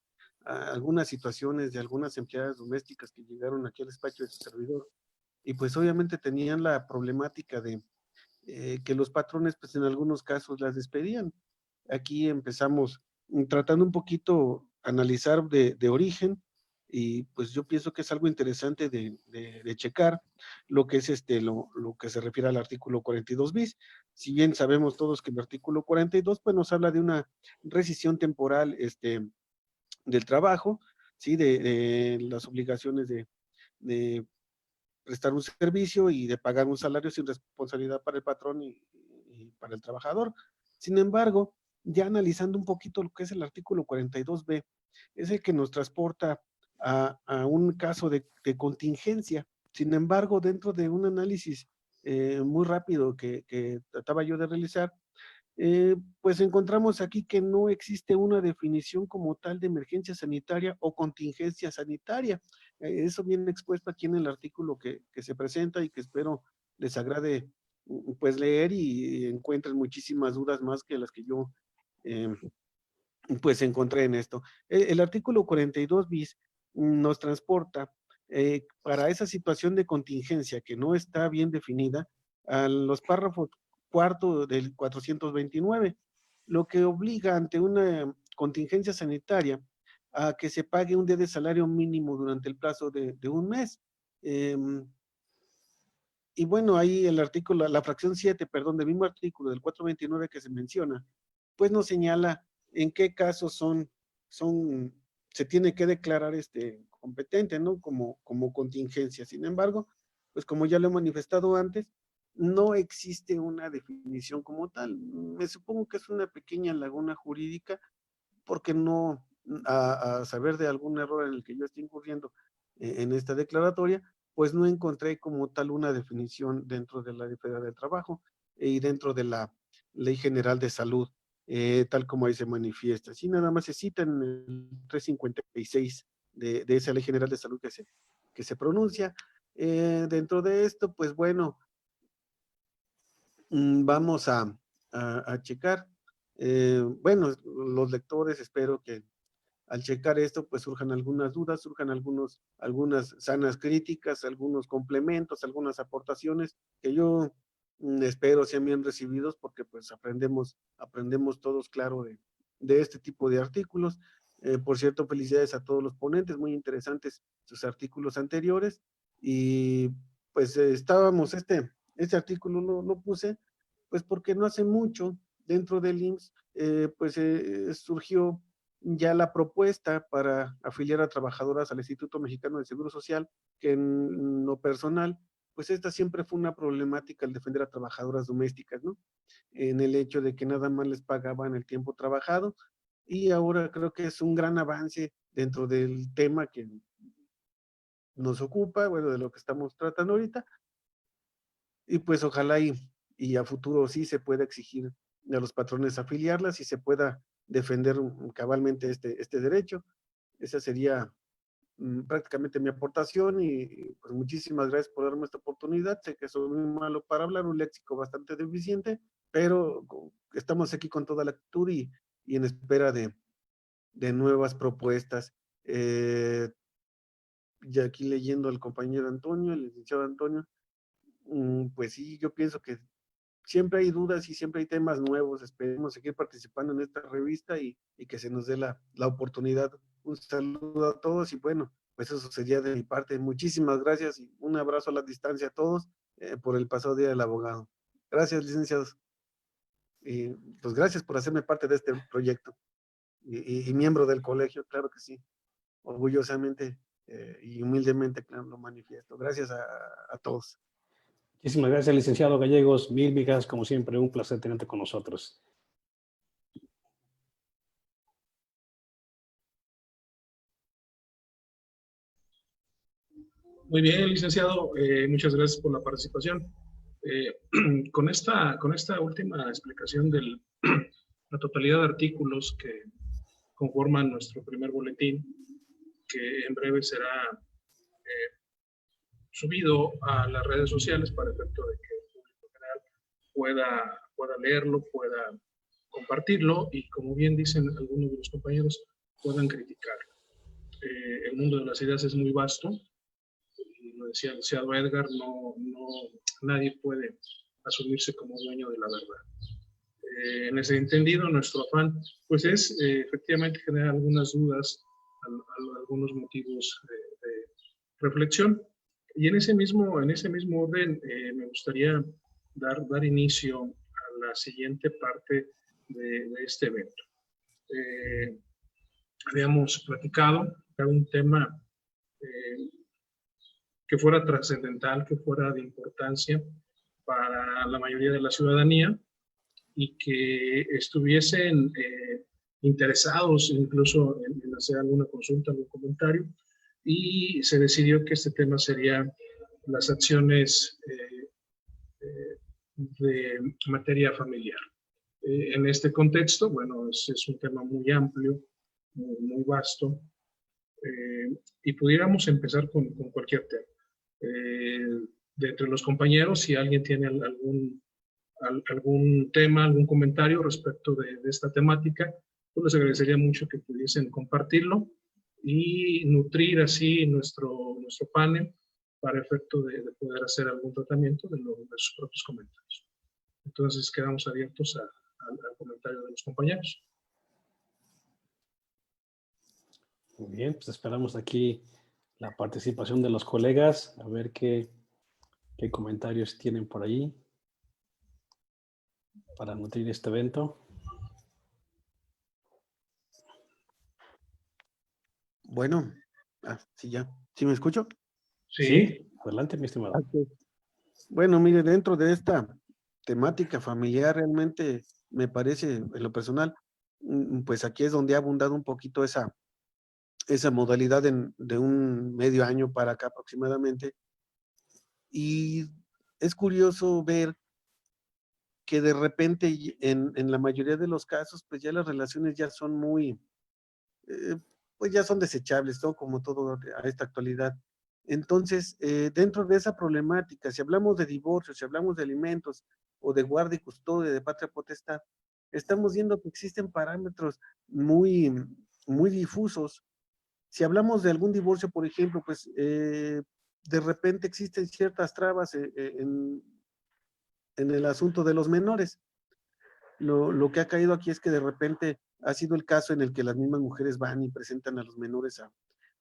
algunas situaciones de algunas empleadas domésticas que llegaron aquí al despacho de su servidor. Y pues obviamente tenían la problemática de que los patrones, pues en algunos casos las despedían. Aquí empezamos tratando un poquito analizar de origen, y pues yo pienso que es algo interesante de checar lo que es lo que se refiere al artículo 42 bis. Si bien sabemos todos que el artículo 42 pues nos habla de una rescisión temporal del trabajo, ¿sí? De las obligaciones de prestar un servicio y de pagar un salario sin responsabilidad para el patrón y para el trabajador. Sin embargo, ya analizando un poquito lo que es el artículo 42b, es el que nos transporta a un caso de contingencia. Sin embargo, dentro de un análisis muy rápido que trataba yo de realizar, pues encontramos aquí que no existe una definición como tal de emergencia sanitaria o contingencia sanitaria. Eso viene expuesto aquí en el artículo que se presenta y que espero les agrade pues leer y encuentren muchísimas dudas más que las que yo pues encontré en esto. El artículo 42 bis nos transporta para esa situación de contingencia que no está bien definida a los párrafos cuarto del 429, lo que obliga ante una contingencia sanitaria a que se pague un día de salario mínimo durante el plazo de un mes. Y bueno, ahí el artículo, la fracción 7, perdón, del mismo artículo del 429 que se menciona, pues nos señala en qué casos se tiene que declarar competente, ¿no? Como contingencia. Sin embargo, pues como ya lo he manifestado antes, no existe una definición como tal. Me supongo que es una pequeña laguna jurídica, porque no, a saber de algún error en el que yo esté incurriendo en esta declaratoria, pues no encontré como tal una definición dentro de la Ley Federal del Trabajo y dentro de la Ley General de Salud, tal como ahí se manifiesta. Sí, nada más se cita en el 356 de esa Ley General de Salud que se pronuncia. Dentro de esto, pues bueno, vamos a checar. Bueno, los lectores espero que al checar esto, pues surjan algunas dudas, surjan algunas sanas críticas, algunos complementos, algunas aportaciones que yo espero sean bien recibidos, porque pues aprendemos todos, claro, de este tipo de artículos. Por cierto, felicidades a todos los ponentes, muy interesantes sus artículos anteriores. Y pues estábamos, este artículo lo puse, pues porque no hace mucho dentro del IMSS, surgió ya la propuesta para afiliar a trabajadoras al Instituto Mexicano del Seguro Social, que en lo personal, pues esta siempre fue una problemática al defender a trabajadoras domésticas, ¿no? En el hecho de que nada más les pagaban el tiempo trabajado, y ahora creo que es un gran avance dentro del tema que nos ocupa, bueno, de lo que estamos tratando ahorita, y pues ojalá y a futuro sí se pueda exigir a los patrones afiliarlas y se pueda defender cabalmente este derecho. Esa sería prácticamente mi aportación y pues muchísimas gracias por darme esta oportunidad. Sé que soy muy malo para hablar, un léxico bastante deficiente, pero estamos aquí con toda la actitud y en espera de nuevas propuestas. Y aquí leyendo al compañero Antonio, el licenciado Antonio, pues sí, yo pienso que siempre hay dudas y siempre hay temas nuevos. Esperemos seguir participando en esta revista y que se nos dé la oportunidad. Un saludo a todos y bueno, pues eso sería de mi parte. Muchísimas gracias y un abrazo a la distancia a todos por el pasado Día del Abogado. Gracias, licenciados. Y pues gracias por hacerme parte de este proyecto y miembro del colegio, claro que sí. Orgullosamente y humildemente, claro, lo manifiesto. Gracias a todos. Muchísimas gracias, licenciado Gallegos. Mil gracias, como siempre. Un placer tenerte con nosotros. Muy bien, licenciado. Muchas gracias por la participación. Con esta última explicación de la totalidad de artículos que conforman nuestro primer boletín, que en breve será subido a las redes sociales para efecto de que el público general pueda leerlo, pueda compartirlo y, como bien dicen algunos de los compañeros, puedan criticarlo. El mundo de las ideas es muy vasto, y lo decía el licenciado Edgar, nadie puede asumirse como dueño de la verdad. En ese entendido, nuestro afán pues es efectivamente generar algunas dudas, algunos motivos de reflexión. Y en ese mismo orden me gustaría dar inicio a la siguiente parte de este evento. Habíamos platicado de un tema que fuera trascendental, que fuera de importancia para la mayoría de la ciudadanía y que estuviesen interesados incluso en hacer alguna consulta, algún comentario, y se decidió que este tema sería las acciones de materia familiar. En este contexto, bueno, es un tema muy amplio, muy vasto, y pudiéramos empezar con cualquier tema. De entre los compañeros, si alguien tiene algún tema, algún comentario respecto de esta temática, pues les agradecería mucho que pudiesen compartirlo y nutrir así nuestro panel para efecto de poder hacer algún tratamiento de sus propios comentarios. Entonces quedamos abiertos al comentario de los compañeros. Muy bien, pues esperamos aquí la participación de los colegas, a ver qué comentarios tienen por ahí para nutrir este evento. Bueno, sí, ya. ¿Sí me escucho? Sí, adelante, mi estimado. Okay. Bueno, mire, dentro de esta temática familiar, realmente me parece, en lo personal, pues aquí es donde ha abundado un poquito esa modalidad de un medio año para acá aproximadamente. Y es curioso ver que de repente en la mayoría de los casos, pues ya las relaciones ya son muy, pues ya son desechables, ¿no? Como todo a esta actualidad. Entonces, dentro de esa problemática, si hablamos de divorcio, si hablamos de alimentos o de guarda y custodia de patria potestad, estamos viendo que existen parámetros muy, muy difusos. Si hablamos de algún divorcio, por ejemplo, pues de repente existen ciertas trabas en el asunto de los menores. Lo que ha caído aquí es que de repente ha sido el caso en el que las mismas mujeres van y presentan a los menores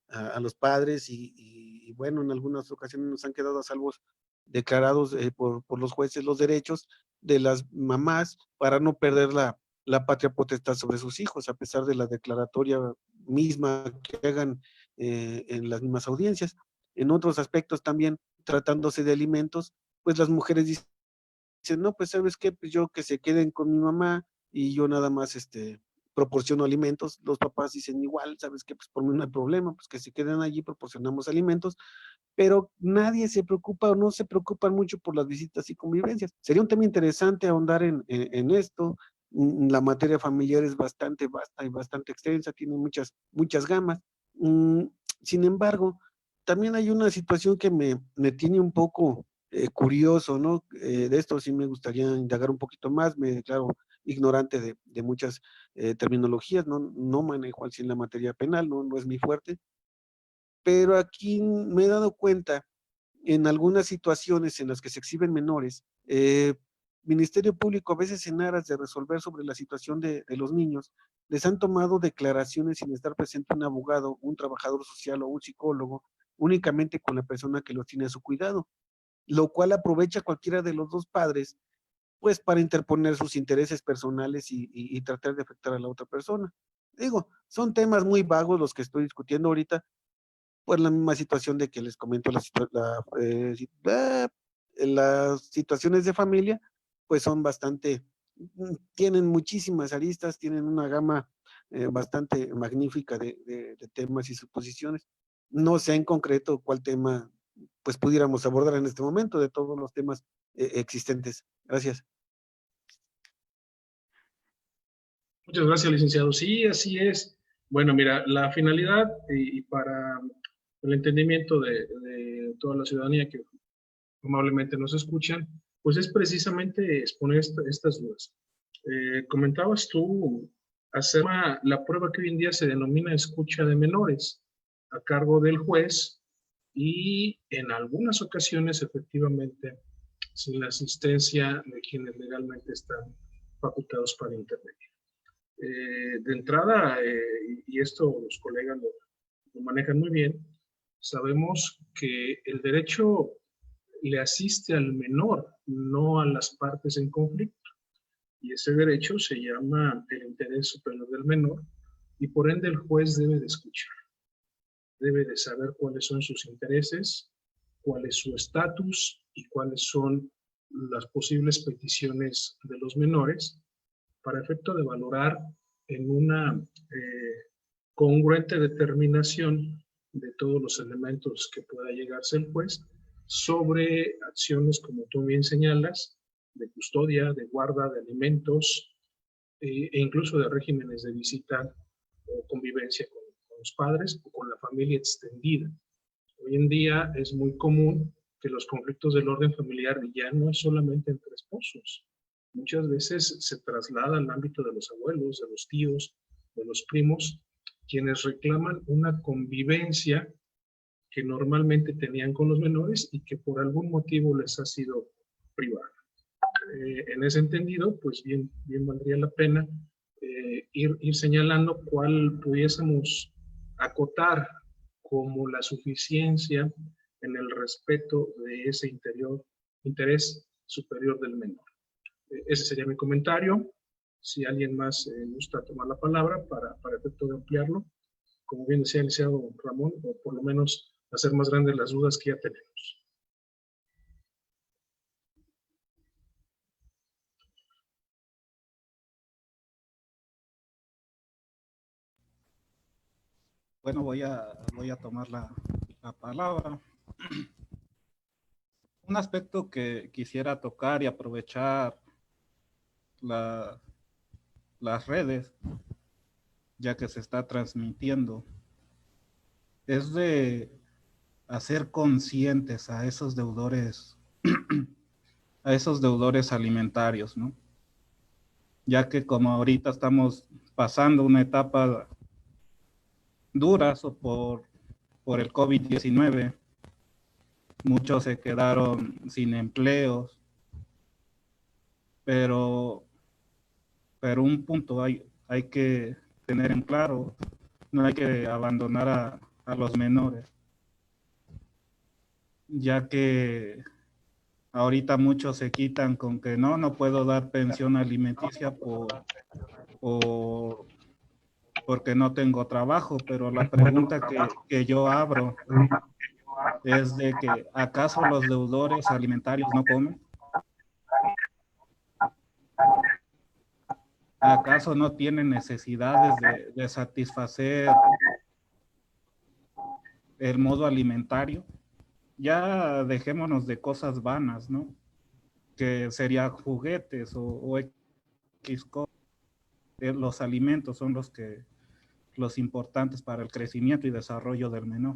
a los padres y bueno, en algunas ocasiones nos han quedado a salvos declarados por los jueces los derechos de las mamás para no perder la patria potestad sobre sus hijos, a pesar de la declaratoria misma que hagan en las mismas audiencias. En otros aspectos también, tratándose de alimentos, pues las mujeres dicen, no, pues ¿sabes qué? Pues yo que se queden con mi mamá y yo nada más proporciono alimentos. Los papás dicen igual, ¿sabes qué? Pues por mí no hay problema, pues que se queden allí, proporcionamos alimentos, pero nadie se preocupa o no se preocupan mucho por las visitas y convivencias. Sería un tema interesante ahondar en esto. La materia familiar es bastante vasta y bastante extensa, tiene muchas gamas. Sin embargo, también hay una situación que me tiene un poco curioso, ¿no? De esto sí me gustaría indagar un poquito más, me declaro ignorante de muchas terminologías, no manejo al 100 la materia penal, no es mi fuerte, pero aquí me he dado cuenta en algunas situaciones en las que se exhiben menores, Ministerio Público a veces en aras de resolver sobre la situación de los niños, les han tomado declaraciones sin estar presente un abogado, un trabajador social o un psicólogo, únicamente con la persona que los tiene a su cuidado, lo cual aprovecha cualquiera de los dos padres, pues para interponer sus intereses personales y tratar de afectar a la otra persona. Digo, son temas muy vagos los que estoy discutiendo ahorita, pues la misma situación de que les comento las situaciones de familia, pues son bastante, tienen muchísimas aristas, tienen una gama bastante magnífica de temas y suposiciones. No sé en concreto cuál tema pues pudiéramos abordar en este momento de todos los temas existentes. Gracias. Muchas gracias, licenciado. Sí, así es. Bueno, mira, la finalidad y para el entendimiento de toda la ciudadanía que amablemente nos escuchan, pues es precisamente exponer estas dudas. Comentabas tú hacer la prueba que hoy en día se denomina escucha de menores a cargo del juez y en algunas ocasiones efectivamente sin la asistencia de quienes legalmente están facultados para intervenir. De entrada, y esto los colegas lo manejan muy bien, sabemos que el derecho le asiste al menor, no a las partes en conflicto. Y ese derecho se llama el interés superior del menor y por ende el juez debe de escuchar, debe de saber cuáles son sus intereses, cuál es su estatus y cuáles son las posibles peticiones de los menores para efecto de valorar en una congruente determinación de todos los elementos que pueda llegarse el juez sobre acciones, como tú bien señalas, de custodia, de guarda, de alimentos e incluso de regímenes de visita o convivencia con los padres o con la familia extendida. Hoy en día es muy común que los conflictos del orden familiar ya no es solamente entre esposos. Muchas veces se traslada al ámbito de los abuelos, de los tíos, de los primos, quienes reclaman una convivencia que normalmente tenían con los menores y que por algún motivo les ha sido privada. En ese entendido, pues bien valdría la pena ir señalando cuál pudiésemos acotar como la suficiencia en el respeto de ese interés superior del menor. Ese sería mi comentario. Si alguien más gusta tomar la palabra para efecto de ampliarlo, como bien decía el licenciado Ramón, o por lo menos hacer más grandes las dudas que ya tenemos. Bueno, voy a tomar la palabra. Un aspecto que quisiera tocar y aprovechar las redes, ya que se está transmitiendo, es de hacer conscientes a esos deudores, a esos deudores alimentarios, ¿no? Ya que como ahorita estamos pasando una etapa dura por el COVID-19, muchos se quedaron sin empleos, pero un punto, hay hay que tener en claro, no hay que abandonar a los menores, ya que ahorita muchos se quitan con que no puedo dar pensión alimenticia porque no tengo trabajo, pero la pregunta que yo abro es de que ¿acaso los deudores alimentarios no comen? ¿Acaso no tienen necesidades de satisfacer el modo alimentario? Ya dejémonos de cosas vanas, ¿no? Que serían juguetes o X cosas. Los alimentos son los importantes para el crecimiento y desarrollo del menor.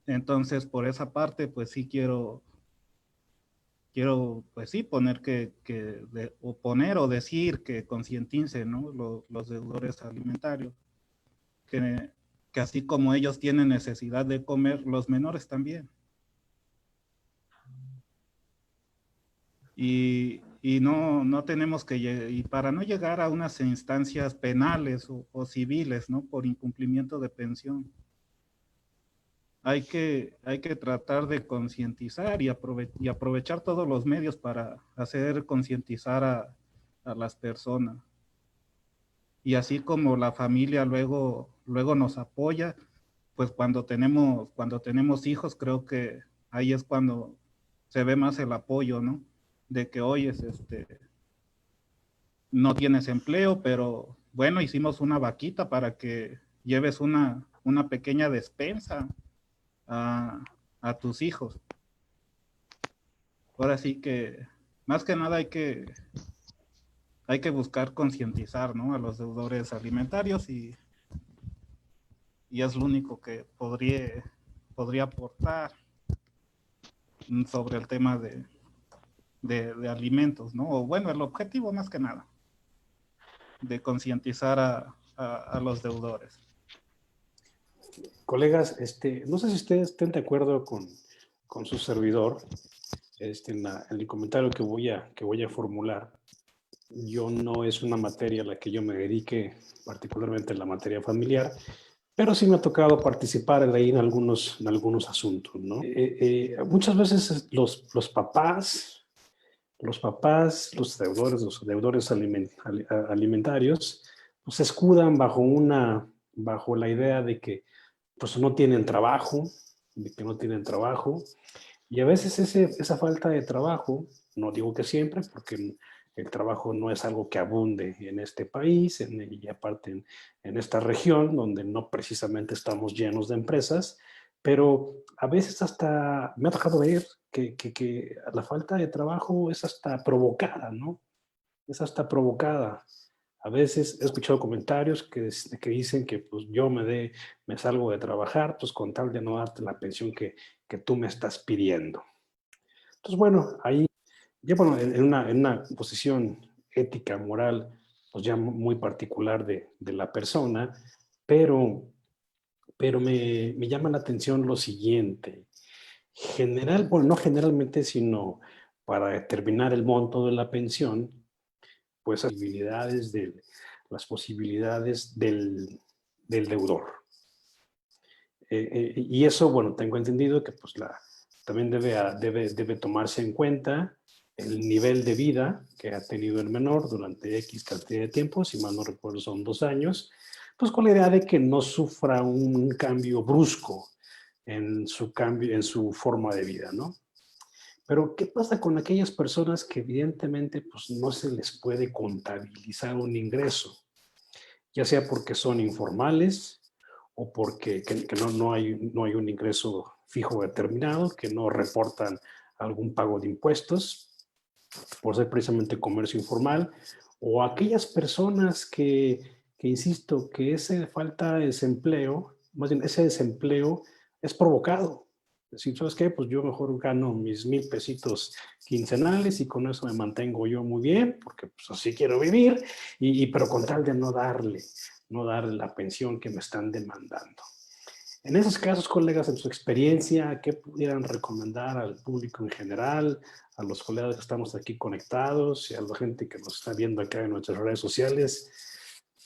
Entonces, por esa parte, pues sí quiero pues sí, poner o decir que concienticen, ¿no? Los deudores alimentarios, que así como ellos tienen necesidad de comer, los menores también. Y no tenemos y para no llegar a unas instancias penales o civiles, ¿no? Por incumplimiento de pensión. Hay que tratar de concientizar y aprovechar todos los medios para hacer concientizar a las personas. Y así como la familia luego nos apoya, pues cuando tenemos hijos, creo que ahí es cuando se ve más el apoyo, ¿no? De que, oye, no tienes empleo, pero bueno, hicimos una vaquita para que lleves una pequeña despensa a tus hijos. Ahora sí que, más que nada hay que buscar concientizar, ¿no? A los deudores alimentarios y es lo único que podría aportar sobre el tema de alimentos, ¿no? O bueno, el objetivo más que nada, de concientizar a los deudores. Colegas, no sé si ustedes estén de acuerdo con su servidor en el comentario que voy a formular. Yo no es una materia a la que yo me dedique, particularmente en la materia familiar, pero sí me ha tocado participar ahí en algunos asuntos, ¿no? Muchas veces los papás, los deudores alimentarios, pues se escudan bajo la idea de que pues no tienen trabajo, y a veces esa falta de trabajo, no digo que siempre, porque el trabajo no es algo que abunde en este país y aparte en esta región donde no precisamente estamos llenos de empresas, pero a veces hasta me ha tocado ver que la falta de trabajo es hasta provocada, ¿no? Es hasta provocada. A veces he escuchado comentarios que dicen que pues yo me salgo de trabajar pues con tal de no darte la pensión que tú me estás pidiendo. Entonces, bueno, ahí ya bueno, en una posición ética, moral, pues ya muy particular de la persona, pero me llama la atención lo siguiente. Bueno, no generalmente, sino para determinar el monto de la pensión, pues las posibilidades del deudor. Y eso, bueno, tengo entendido que pues también debe tomarse en cuenta el nivel de vida que ha tenido el menor durante X cantidad de tiempo, si mal no recuerdo son 2 años, pues con la idea de que no sufra un cambio brusco en su forma de vida, ¿no? Pero, ¿qué pasa con aquellas personas que evidentemente pues, no se les puede contabilizar un ingreso? Ya sea porque son informales o porque no hay un ingreso fijo determinado, que no reportan algún pago de impuestos por ser precisamente comercio informal, o aquellas personas que insisto, que esa falta de desempleo, más bien ese desempleo es provocado. Es decir, ¿sabes qué? Pues yo mejor gano mis 1,000 pesitos quincenales y con eso me mantengo yo muy bien, porque pues así quiero vivir, pero con tal de no darle la pensión que me están demandando. En esos casos, colegas, en su experiencia, ¿qué pudieran recomendar al público en general, a los colegas que estamos aquí conectados y a la gente que nos está viendo acá en nuestras redes sociales?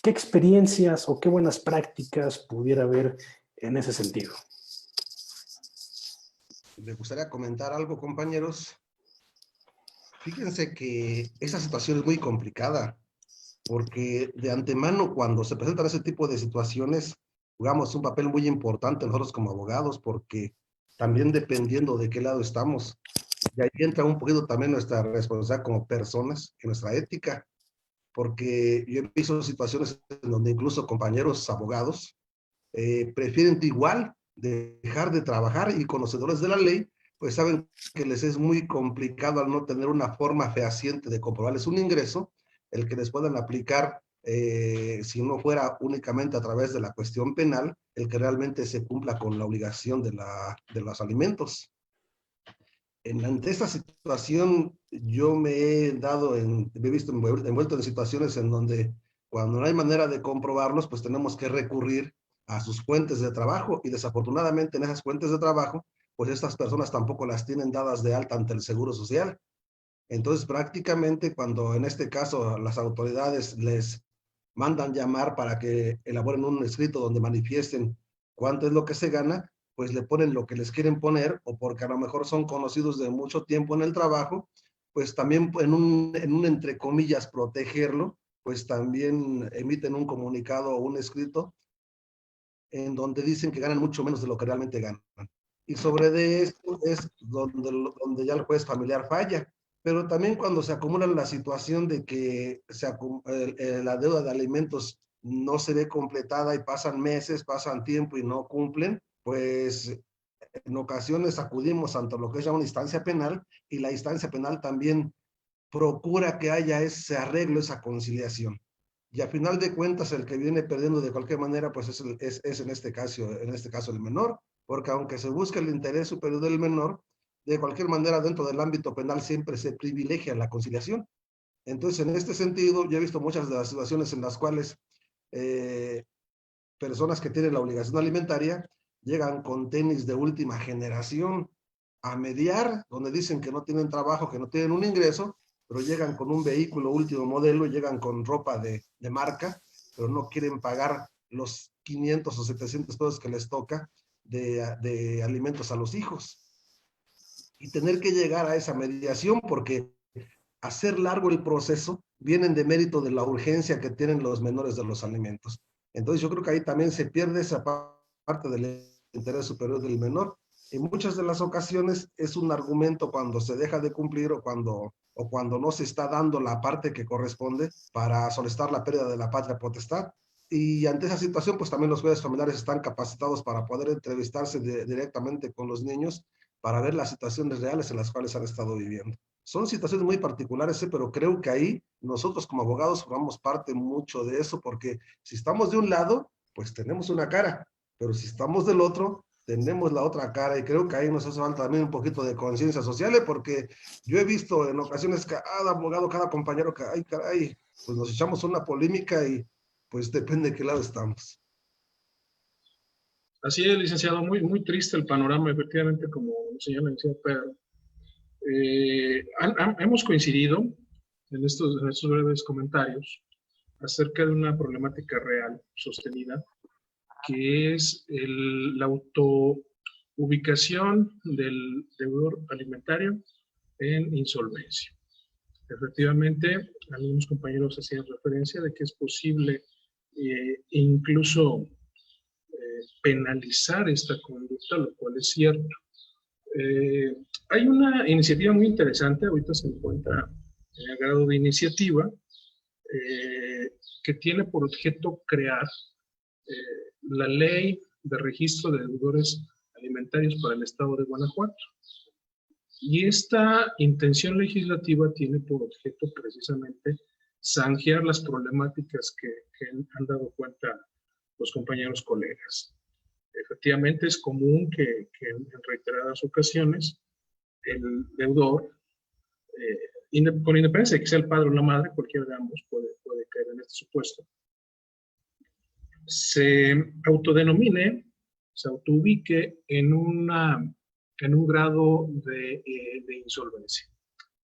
¿Qué experiencias o qué buenas prácticas pudiera haber en ese sentido? Me gustaría comentar algo, compañeros. Fíjense que esa situación es muy complicada, porque de antemano, cuando se presentan ese tipo de situaciones, jugamos un papel muy importante nosotros como abogados, porque también dependiendo de qué lado estamos, y ahí entra un poquito también nuestra responsabilidad como personas y nuestra ética, porque yo he visto situaciones en donde incluso compañeros abogados prefieren igual dejar de trabajar, y conocedores de la ley, pues saben que les es muy complicado al no tener una forma fehaciente de comprobarles un ingreso, el que les puedan aplicar, si no fuera únicamente a través de la cuestión penal, el que realmente se cumpla con la obligación de los alimentos. Ante esta situación, yo me he visto envuelto en situaciones en donde cuando no hay manera de comprobarlos, pues tenemos que recurrir a sus fuentes de trabajo, y desafortunadamente en esas fuentes de trabajo, pues estas personas tampoco las tienen dadas de alta ante el Seguro Social. Entonces, prácticamente cuando en este caso las autoridades les mandan llamar para que elaboren un escrito donde manifiesten cuánto es lo que se gana, pues le ponen lo que les quieren poner, o porque a lo mejor son conocidos de mucho tiempo en el trabajo, pues también en un entre comillas protegerlo, pues también emiten un comunicado o un escrito en donde dicen que ganan mucho menos de lo que realmente ganan. Y sobre de esto es donde ya el juez familiar falla. Pero también cuando se acumula la situación de que la deuda de alimentos no se ve completada y pasan meses, pasan tiempo y no cumplen, pues en ocasiones acudimos ante lo que es ya una instancia penal, y la instancia penal también procura que haya ese arreglo, esa conciliación. Y a final de cuentas, el que viene perdiendo de cualquier manera, pues es en este caso el menor, porque aunque se busque el interés superior del menor, de cualquier manera dentro del ámbito penal siempre se privilegia la conciliación. Entonces, en este sentido, yo he visto muchas de las situaciones en las cuales personas que tienen la obligación alimentaria llegan con tenis de última generación a mediar, donde dicen que no tienen trabajo, que no tienen un ingreso, pero llegan con un vehículo último modelo, llegan con ropa de marca, pero no quieren pagar los 500 o 700 pesos que les toca de alimentos a los hijos. Y tener que llegar a esa mediación, porque hacer largo el proceso vienen de mérito de la urgencia que tienen los menores de los alimentos. Entonces yo creo que ahí también se pierde esa parte del interés superior del menor. En muchas de las ocasiones es un argumento cuando se deja de cumplir, o cuando no se está dando la parte que corresponde para solicitar la pérdida de la patria potestad. Y ante esa situación, pues también los jueces familiares están capacitados para poder entrevistarse directamente con los niños, para ver las situaciones reales en las cuales han estado viviendo. Son situaciones muy particulares, pero creo que ahí nosotros como abogados formamos parte mucho de eso, porque si estamos de un lado, pues tenemos una cara, pero si estamos del otro, tenemos la otra cara, y creo que ahí nos hace falta también un poquito de conciencia social, porque yo he visto en ocasiones que cada abogado, cada compañero, que ay, caray, pues nos echamos una polémica, y pues depende de qué lado estamos. Así es, licenciado, muy, muy triste el panorama, efectivamente, como señala el licenciado Pedro. Hemos coincidido en estos breves comentarios acerca de una problemática real, sostenida, que es la autoubicación del deudor alimentario en insolvencia. Efectivamente, algunos compañeros hacían referencia de que es posible incluso penalizar esta conducta, lo cual es cierto. Hay una iniciativa muy interesante, ahorita se encuentra en grado de iniciativa, que tiene por objeto crear la ley de registro de deudores alimentarios para el estado de Guanajuato. Y esta intención legislativa tiene por objeto precisamente zanjear las problemáticas que han dado cuenta los compañeros colegas. Efectivamente, es común que en reiteradas ocasiones el deudor, con independencia de que sea el padre o la madre, cualquiera de ambos puede caer en este supuesto, se autodenomine se autoubique en un grado de insolvencia.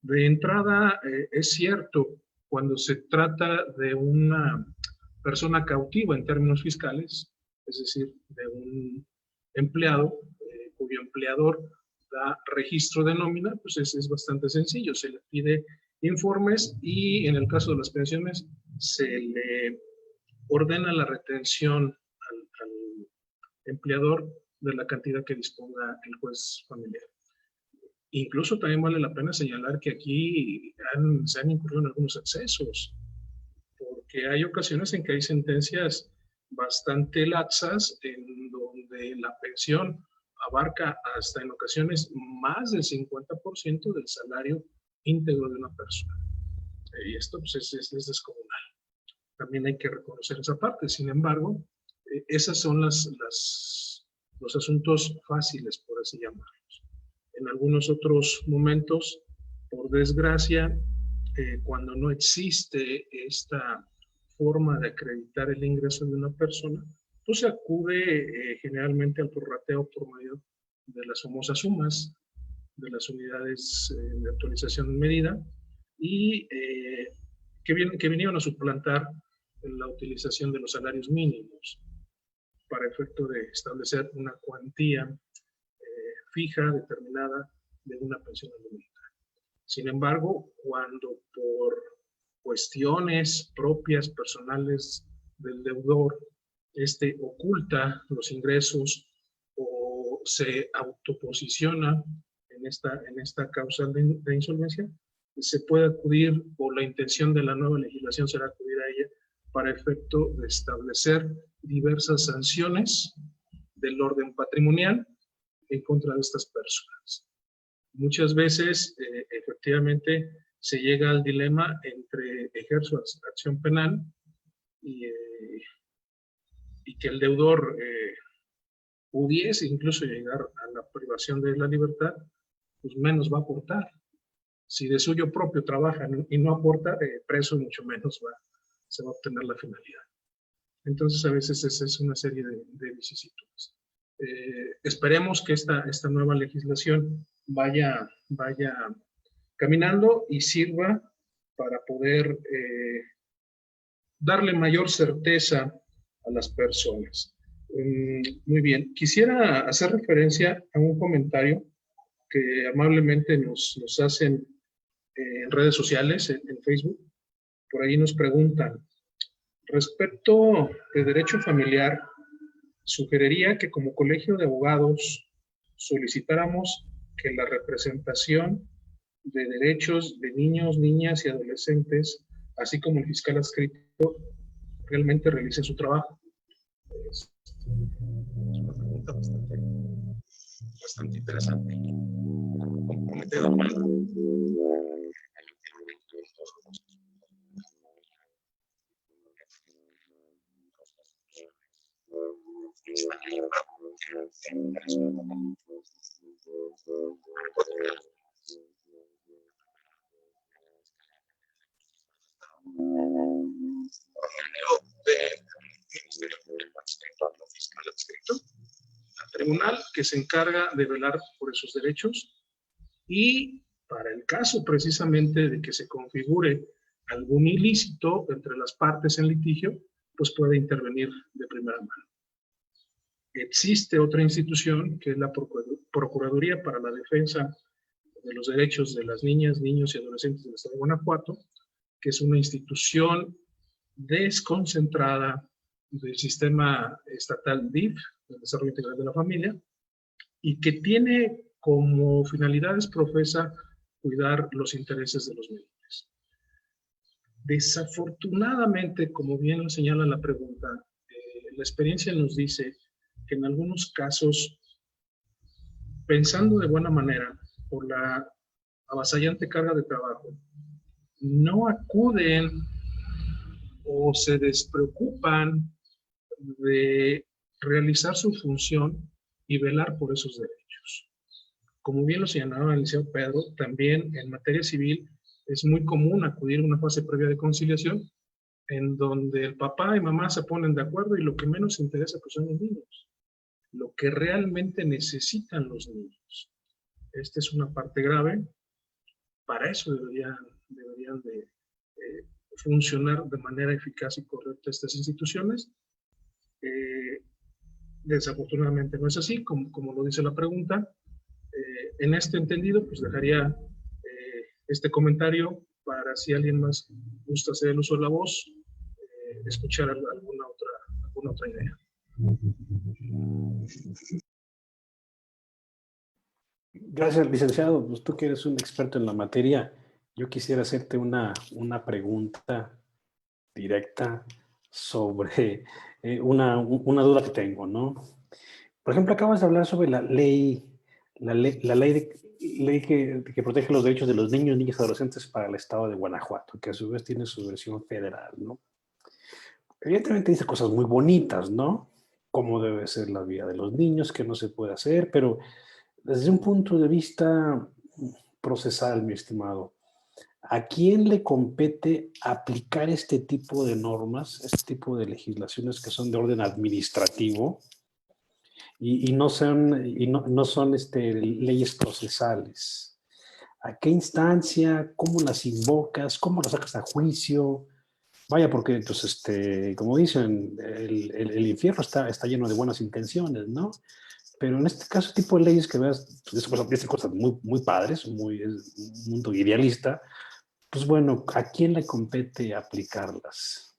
De entrada, es cierto, cuando se trata de una persona cautiva en términos fiscales, es decir, de un empleado cuyo empleador da registro de nómina, pues es bastante sencillo. Se le pide informes y en el caso de las pensiones se le ordena la retención al empleador de la cantidad que disponga el juez familiar. Incluso también vale la pena señalar que aquí se han incurrido en algunos excesos, porque hay ocasiones en que hay sentencias bastante laxas en donde la pensión abarca hasta en ocasiones más del 50% del salario íntegro de una persona. Y esto pues, es descomunal. También hay que reconocer esa parte. Sin embargo, esas son los asuntos fáciles, por así llamarlos. En algunos otros momentos, por desgracia, cuando no existe esta forma de acreditar el ingreso de una persona, pues se acude generalmente al prorrateo por medio de las famosas sumas, de las unidades de actualización en medida, y que vinieron a suplantar la utilización de los salarios mínimos para efecto de establecer una cuantía fija, determinada, de una pensión alimentaria. Sin embargo, cuando por cuestiones propias, personales del deudor, oculta los ingresos o se autoposiciona en esta causa de insolvencia, se puede acudir, o la intención de la nueva legislación será acudir a ella para efecto de establecer diversas sanciones del orden patrimonial en contra de estas personas. Muchas veces, efectivamente, se llega al dilema entre ejerzo acción penal y que el deudor pudiese incluso llegar a la privación de la libertad, pues menos va a aportar. Si de suyo propio trabaja y no aporta, preso mucho menos se va a obtener la finalidad. Entonces, a veces esa es una serie de vicisitudes. Esperemos que esta nueva legislación vaya caminando y sirva para poder darle mayor certeza a las personas. Muy bien, quisiera hacer referencia a un comentario que amablemente nos hacen en redes sociales, en Facebook. Por ahí nos preguntan, respecto de derecho familiar, sugeriría que como colegio de abogados solicitáramos que la representación de derechos de niños, niñas y adolescentes, así como el fiscal adscrito, realmente realice su trabajo. Es una pregunta bastante interesante. Tribunal que se encarga de velar por esos derechos, y para el caso precisamente de que se configure algún ilícito entre las partes en litigio, pues puede intervenir de primera mano. Existe otra institución que es la Procuraduría para la Defensa de los Derechos de las Niñas, Niños y Adolescentes del Estado de Guanajuato, que es una institución desconcentrada del sistema estatal DIF, del Desarrollo Integral de la Familia, y que tiene como finalidades profesa cuidar los intereses de los menores. Desafortunadamente, como bien lo señala la pregunta, la experiencia nos dice que en algunos casos, pensando de buena manera, por la avasallante carga de trabajo, no acuden o se despreocupan de realizar su función y velar por esos derechos. Como bien lo señalaba el licenciado Pedro, también en materia civil es muy común acudir a una fase previa de conciliación en donde el papá y mamá se ponen de acuerdo y lo que menos interesa pues son los niños. lo que realmente necesitan los niños. Esta es una parte grave. Para eso deberían de funcionar de manera eficaz y correcta estas instituciones. Desafortunadamente no es así, como lo dice la pregunta. En este entendido, pues dejaría este comentario para si alguien más gusta hacer el uso de la voz, escuchar alguna otra idea. Gracias, licenciado. Pues tú que eres un experto en la materia, yo quisiera hacerte una pregunta directa sobre una duda que tengo, ¿no? Por ejemplo, acabas de hablar sobre la ley que protege los derechos de los niños, niñas y adolescentes para el estado de Guanajuato, que a su vez tiene su versión federal, ¿no? Evidentemente dice cosas muy bonitas, ¿no? Cómo debe ser la vida de los niños, qué no se puede hacer, pero desde un punto de vista procesal, mi estimado, ¿a quién le compete aplicar este tipo de normas, este tipo de legislaciones que son de orden administrativo y no son leyes procesales? ¿A qué instancia? ¿Cómo las invocas? ¿Cómo las sacas a juicio? Vaya, porque, pues, como dicen, el infierno está lleno de buenas intenciones, ¿no? Pero en este caso, tipo de leyes que veas, dicen cosas muy, muy padres, es un mundo idealista. Pues bueno, ¿a quién le compete aplicarlas?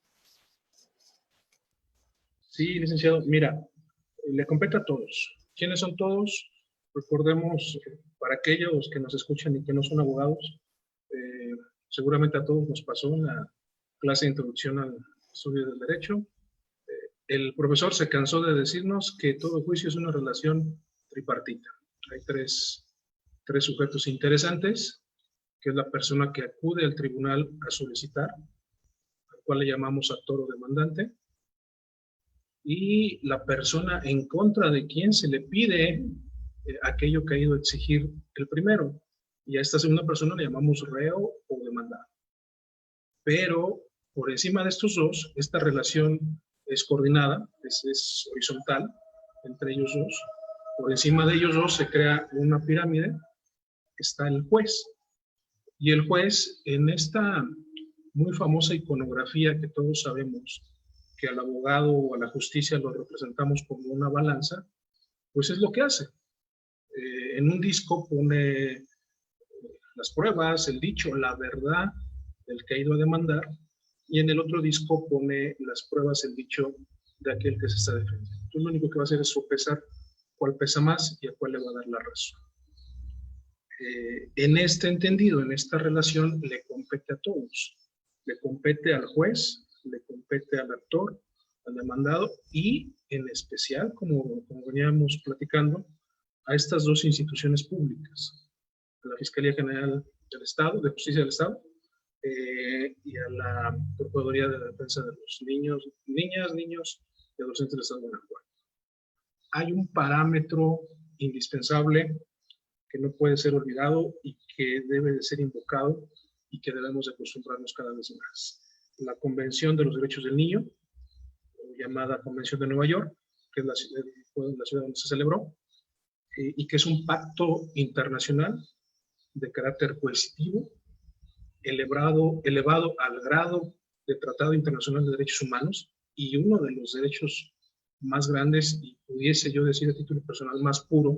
Sí, licenciado, mira, le compete a todos. ¿Quiénes son todos? Recordemos, para aquellos que nos escuchan y que no son abogados, seguramente a todos nos pasó una clase de introducción al estudio del derecho. El profesor se cansó de decirnos que todo juicio es una relación tripartita. Hay tres sujetos interesantes, que es la persona que acude al tribunal a solicitar, al cual le llamamos actor o demandante, y la persona en contra de quien se le pide aquello que ha ido a exigir el primero. Y a esta segunda persona le llamamos reo o demandado. Pero por encima de estos dos, esta relación es coordinada, es horizontal entre ellos dos. Por encima de ellos dos se crea una pirámide, está el juez. Y el juez, en esta muy famosa iconografía que todos sabemos, que al abogado o a la justicia lo representamos como una balanza, pues es lo que hace. En un disco pone las pruebas, el dicho, la verdad del que ha ido a demandar, y en el otro disco pone las pruebas, el dicho de aquel que se está defendiendo. Entonces lo único que va a hacer es sopesar cuál pesa más y a cuál le va a dar la razón. En este entendido, en esta relación, le compete a todos. Le compete al juez, le compete al actor, al demandado y, en especial, como veníamos platicando, a estas dos instituciones públicas, a la Fiscalía General del Estado, de Justicia del Estado, y a la Procuraduría de Defensa de los Niños, Niñas, Niños y Adolescentes del Estado de Guanajuato. Hay un parámetro indispensable que no puede ser olvidado y que debe de ser invocado y que debemos de acostumbrarnos cada vez más. La Convención de los Derechos del Niño, llamada Convención de Nueva York, que es la ciudad donde se celebró, y que es un pacto internacional de carácter coercitivo, elevado al grado de Tratado Internacional de Derechos Humanos, y uno de los derechos más grandes, y pudiese yo decir a título personal más puro,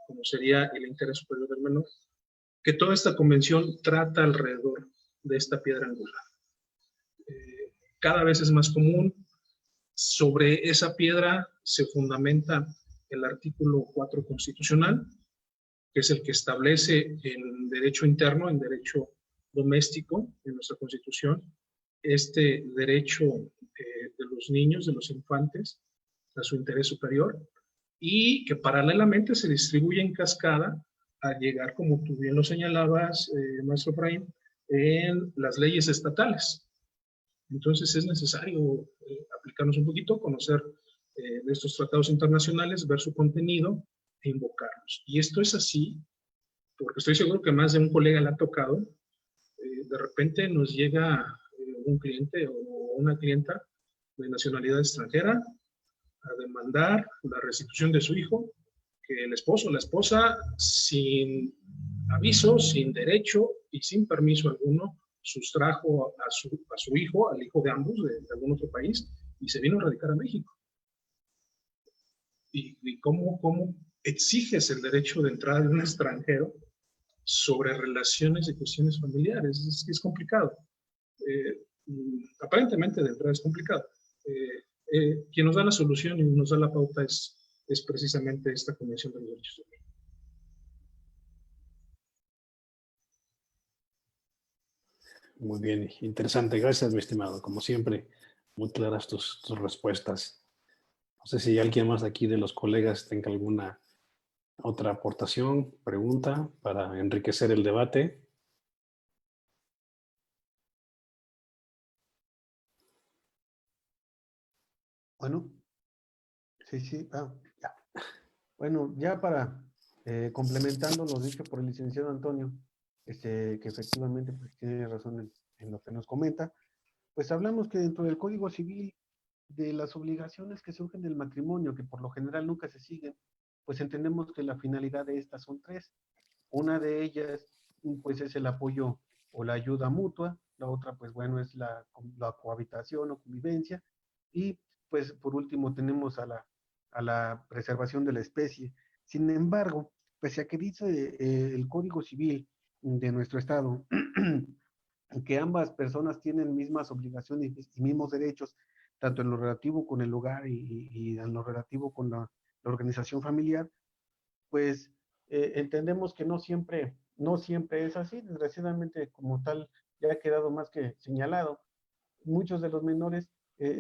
como sería el interés superior del menor, que toda esta convención trata alrededor de esta piedra angular. Cada vez es más común. Sobre esa piedra se fundamenta el artículo 4 constitucional, que es el que establece en derecho interno, en derecho doméstico, en nuestra Constitución, este derecho de los niños, de los infantes, a su interés superior, y que paralelamente se distribuye en cascada a llegar, como tú bien lo señalabas, maestro Efraín, en las leyes estatales. Entonces es necesario aplicarnos un poquito, conocer de estos tratados internacionales, ver su contenido e invocarlos. Y esto es así, porque estoy seguro que más de un colega le ha tocado. De repente nos llega un cliente o una clienta de nacionalidad extranjera a demandar la restitución de su hijo, que el esposo o la esposa, sin aviso, sin derecho y sin permiso alguno, sustrajo a su hijo, al hijo de ambos, de algún otro país, y se vino a radicar a México. ¿Y cómo exiges el derecho de entrada de un extranjero sobre relaciones y cuestiones familiares? Es complicado. Aparentemente de entrada es complicado. Quien nos da la solución y nos da la pauta es precisamente esta Convención de los Derechos Humanos. Muy bien, interesante. Gracias, mi estimado. Como siempre, muy claras tus respuestas. No sé si alguien más aquí de los colegas tenga alguna otra aportación, pregunta para enriquecer el debate. Bueno, sí, ya. Bueno, ya para complementando lo dicho por el licenciado Antonio, que efectivamente pues, tiene razón en lo que nos comenta, pues hablamos que dentro del Código Civil, de las obligaciones que surgen del matrimonio, que por lo general nunca se siguen, pues entendemos que la finalidad de estas son tres. Una de ellas, pues es el apoyo o la ayuda mutua, la otra, pues bueno, es la cohabitación o convivencia, y pues por último tenemos a la preservación de la especie. Sin embargo, pese a que dice el Código Civil de nuestro estado que ambas personas tienen mismas obligaciones y mismos derechos, tanto en lo relativo con el lugar y en lo relativo con la organización familiar, pues entendemos que no siempre es así. Desgraciadamente, como tal, ya ha quedado más que señalado. Muchos de los menores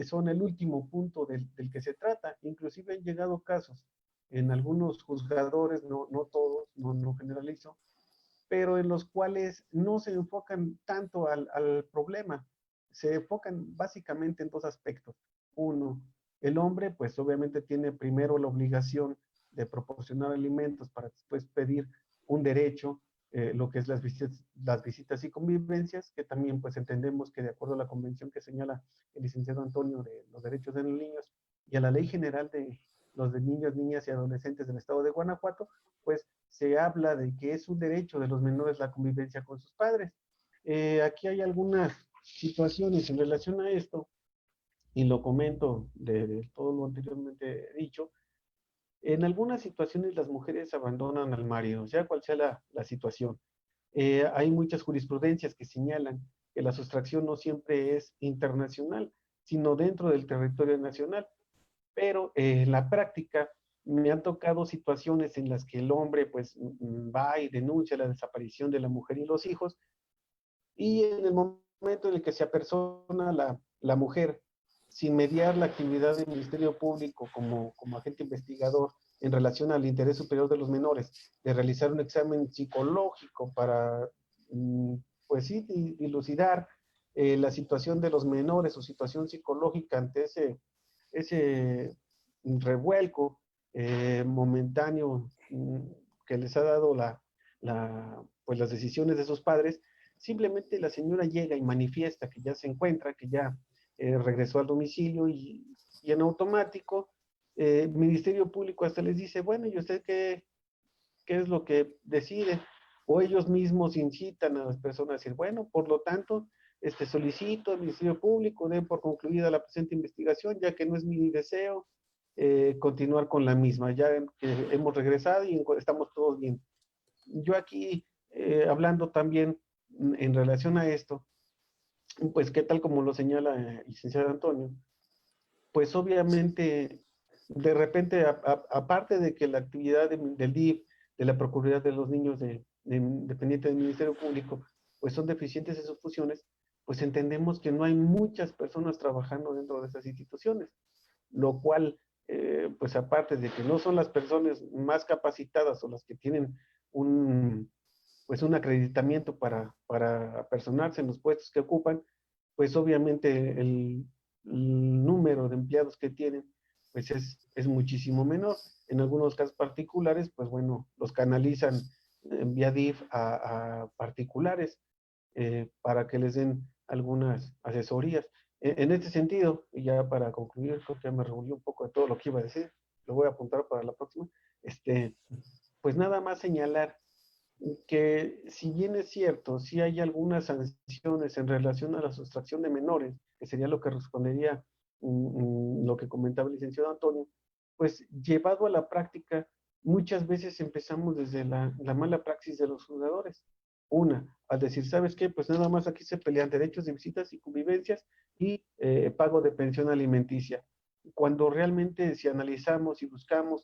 son el último punto del que se trata. Inclusive han llegado casos en algunos juzgadores, no todos, no generalizo, pero en los cuales no se enfocan tanto al problema. Se enfocan básicamente en dos aspectos. Uno, el hombre, pues obviamente tiene primero la obligación de proporcionar alimentos para después pedir un derecho, lo que es las visitas y convivencias, que también pues entendemos que de acuerdo a la convención que señala el licenciado Antonio de los derechos de los niños y a la ley general de los de niños, niñas y adolescentes del estado de Guanajuato, pues se habla de que es un derecho de los menores la convivencia con sus padres. Aquí hay algunas situaciones en relación a esto, y lo comento de todo lo anteriormente dicho. En algunas situaciones las mujeres abandonan al marido, sea cual sea la situación. Hay muchas jurisprudencias que señalan que la sustracción no siempre es internacional, sino dentro del territorio nacional. Pero en la práctica me han tocado situaciones en las que el hombre pues va y denuncia la desaparición de la mujer y los hijos, y en el momento en el que se apersona la mujer sin mediar la actividad del Ministerio Público como agente investigador en relación al interés superior de los menores, de realizar un examen psicológico para, pues sí, dilucidar la situación de los menores, su situación psicológica ante ese revuelco momentáneo que les ha dado pues las decisiones de sus padres. Simplemente la señora llega y manifiesta que ya se encuentra, que ya regresó al domicilio y en automático el Ministerio Público hasta les dice, bueno, ¿y usted qué es lo que decide? O ellos mismos incitan a las personas a decir, bueno, por lo tanto, solicito al Ministerio Público, den por concluida la presente investigación, ya que no es mi deseo continuar con la misma, ya que hemos regresado y estamos todos bien. Yo aquí, hablando también en relación a esto, pues qué tal como lo señala el licenciado Antonio, pues obviamente de repente, aparte de que la actividad del DIF, de la Procuraduría de los Niños dependiente del Ministerio Público, pues son deficientes en sus funciones, pues entendemos que no hay muchas personas trabajando dentro de esas instituciones, lo cual, pues aparte de que no son las personas más capacitadas o las que tienen un acreditamiento para apersonarse en los puestos que ocupan, pues obviamente el número de empleados que tienen, pues es muchísimo menor. En algunos casos particulares, pues bueno, los canalizan vía DIF a particulares para que les den algunas asesorías. En este sentido, y ya para concluir, creo que ya me revolví un poco de todo lo que iba a decir, lo voy a apuntar para la próxima, pues nada más señalar que si bien es cierto, sí hay algunas sanciones en relación a la sustracción de menores, que sería lo que respondería lo que comentaba el licenciado Antonio, pues llevado a la práctica, muchas veces empezamos desde la mala praxis de los juzgadores. Una, al decir, ¿sabes qué? Pues nada más aquí se pelean derechos de visitas y convivencias y pago de pensión alimenticia. Cuando realmente si analizamos y buscamos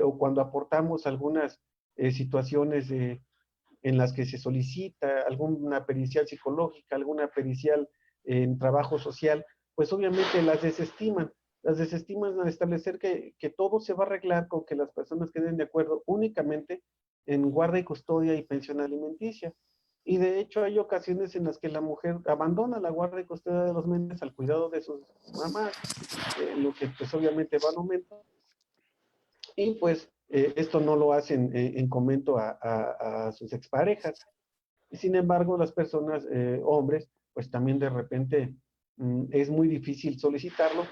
o cuando aportamos algunas situaciones en las que se solicita alguna pericial psicológica, alguna pericial en trabajo social, pues obviamente las desestiman al establecer que todo se va a arreglar con que las personas queden de acuerdo únicamente en guarda y custodia y pensión alimenticia. Y de hecho hay ocasiones en las que la mujer abandona la guarda y custodia de los menores al cuidado de sus mamás, lo que pues obviamente va en aumento. Y pues esto no lo hacen en comento a sus exparejas. Y sin embargo, las personas, hombres, pues también de repente es muy difícil solicitarlo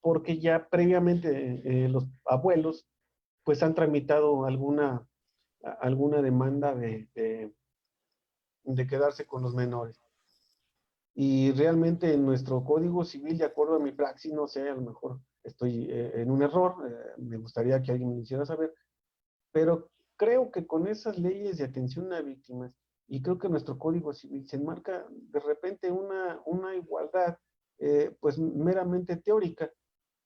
porque ya previamente los abuelos pues han tramitado alguna demanda de quedarse con los menores. Y realmente en nuestro Código Civil, de acuerdo a mi praxis, no sé, a lo mejor estoy en un error, me gustaría que alguien me hiciera saber, pero creo que con esas leyes de atención a víctimas, y creo que nuestro Código Civil se enmarca de repente una igualdad, pues meramente teórica,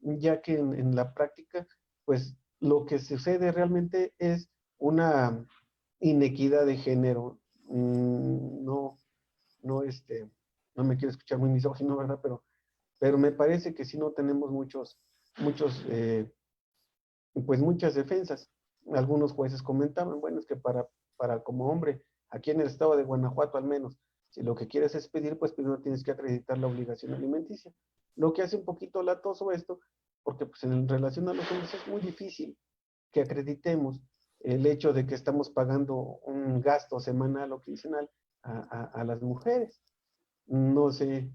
ya que en la práctica, pues lo que sucede realmente es una inequidad de género. No, no, no me quiero escuchar muy misógino, ¿verdad? Pero me parece que sí no tenemos muchos, pues muchas defensas. Algunos jueces comentaban, bueno, es que para como hombre, aquí en el estado de Guanajuato al menos, si lo que quieres es pedir, pues primero tienes que acreditar la obligación alimenticia. Lo que hace un poquito latoso esto, porque pues en relación a los hombres es muy difícil que acreditemos el hecho de que estamos pagando un gasto semanal o quincenal a las mujeres. No sé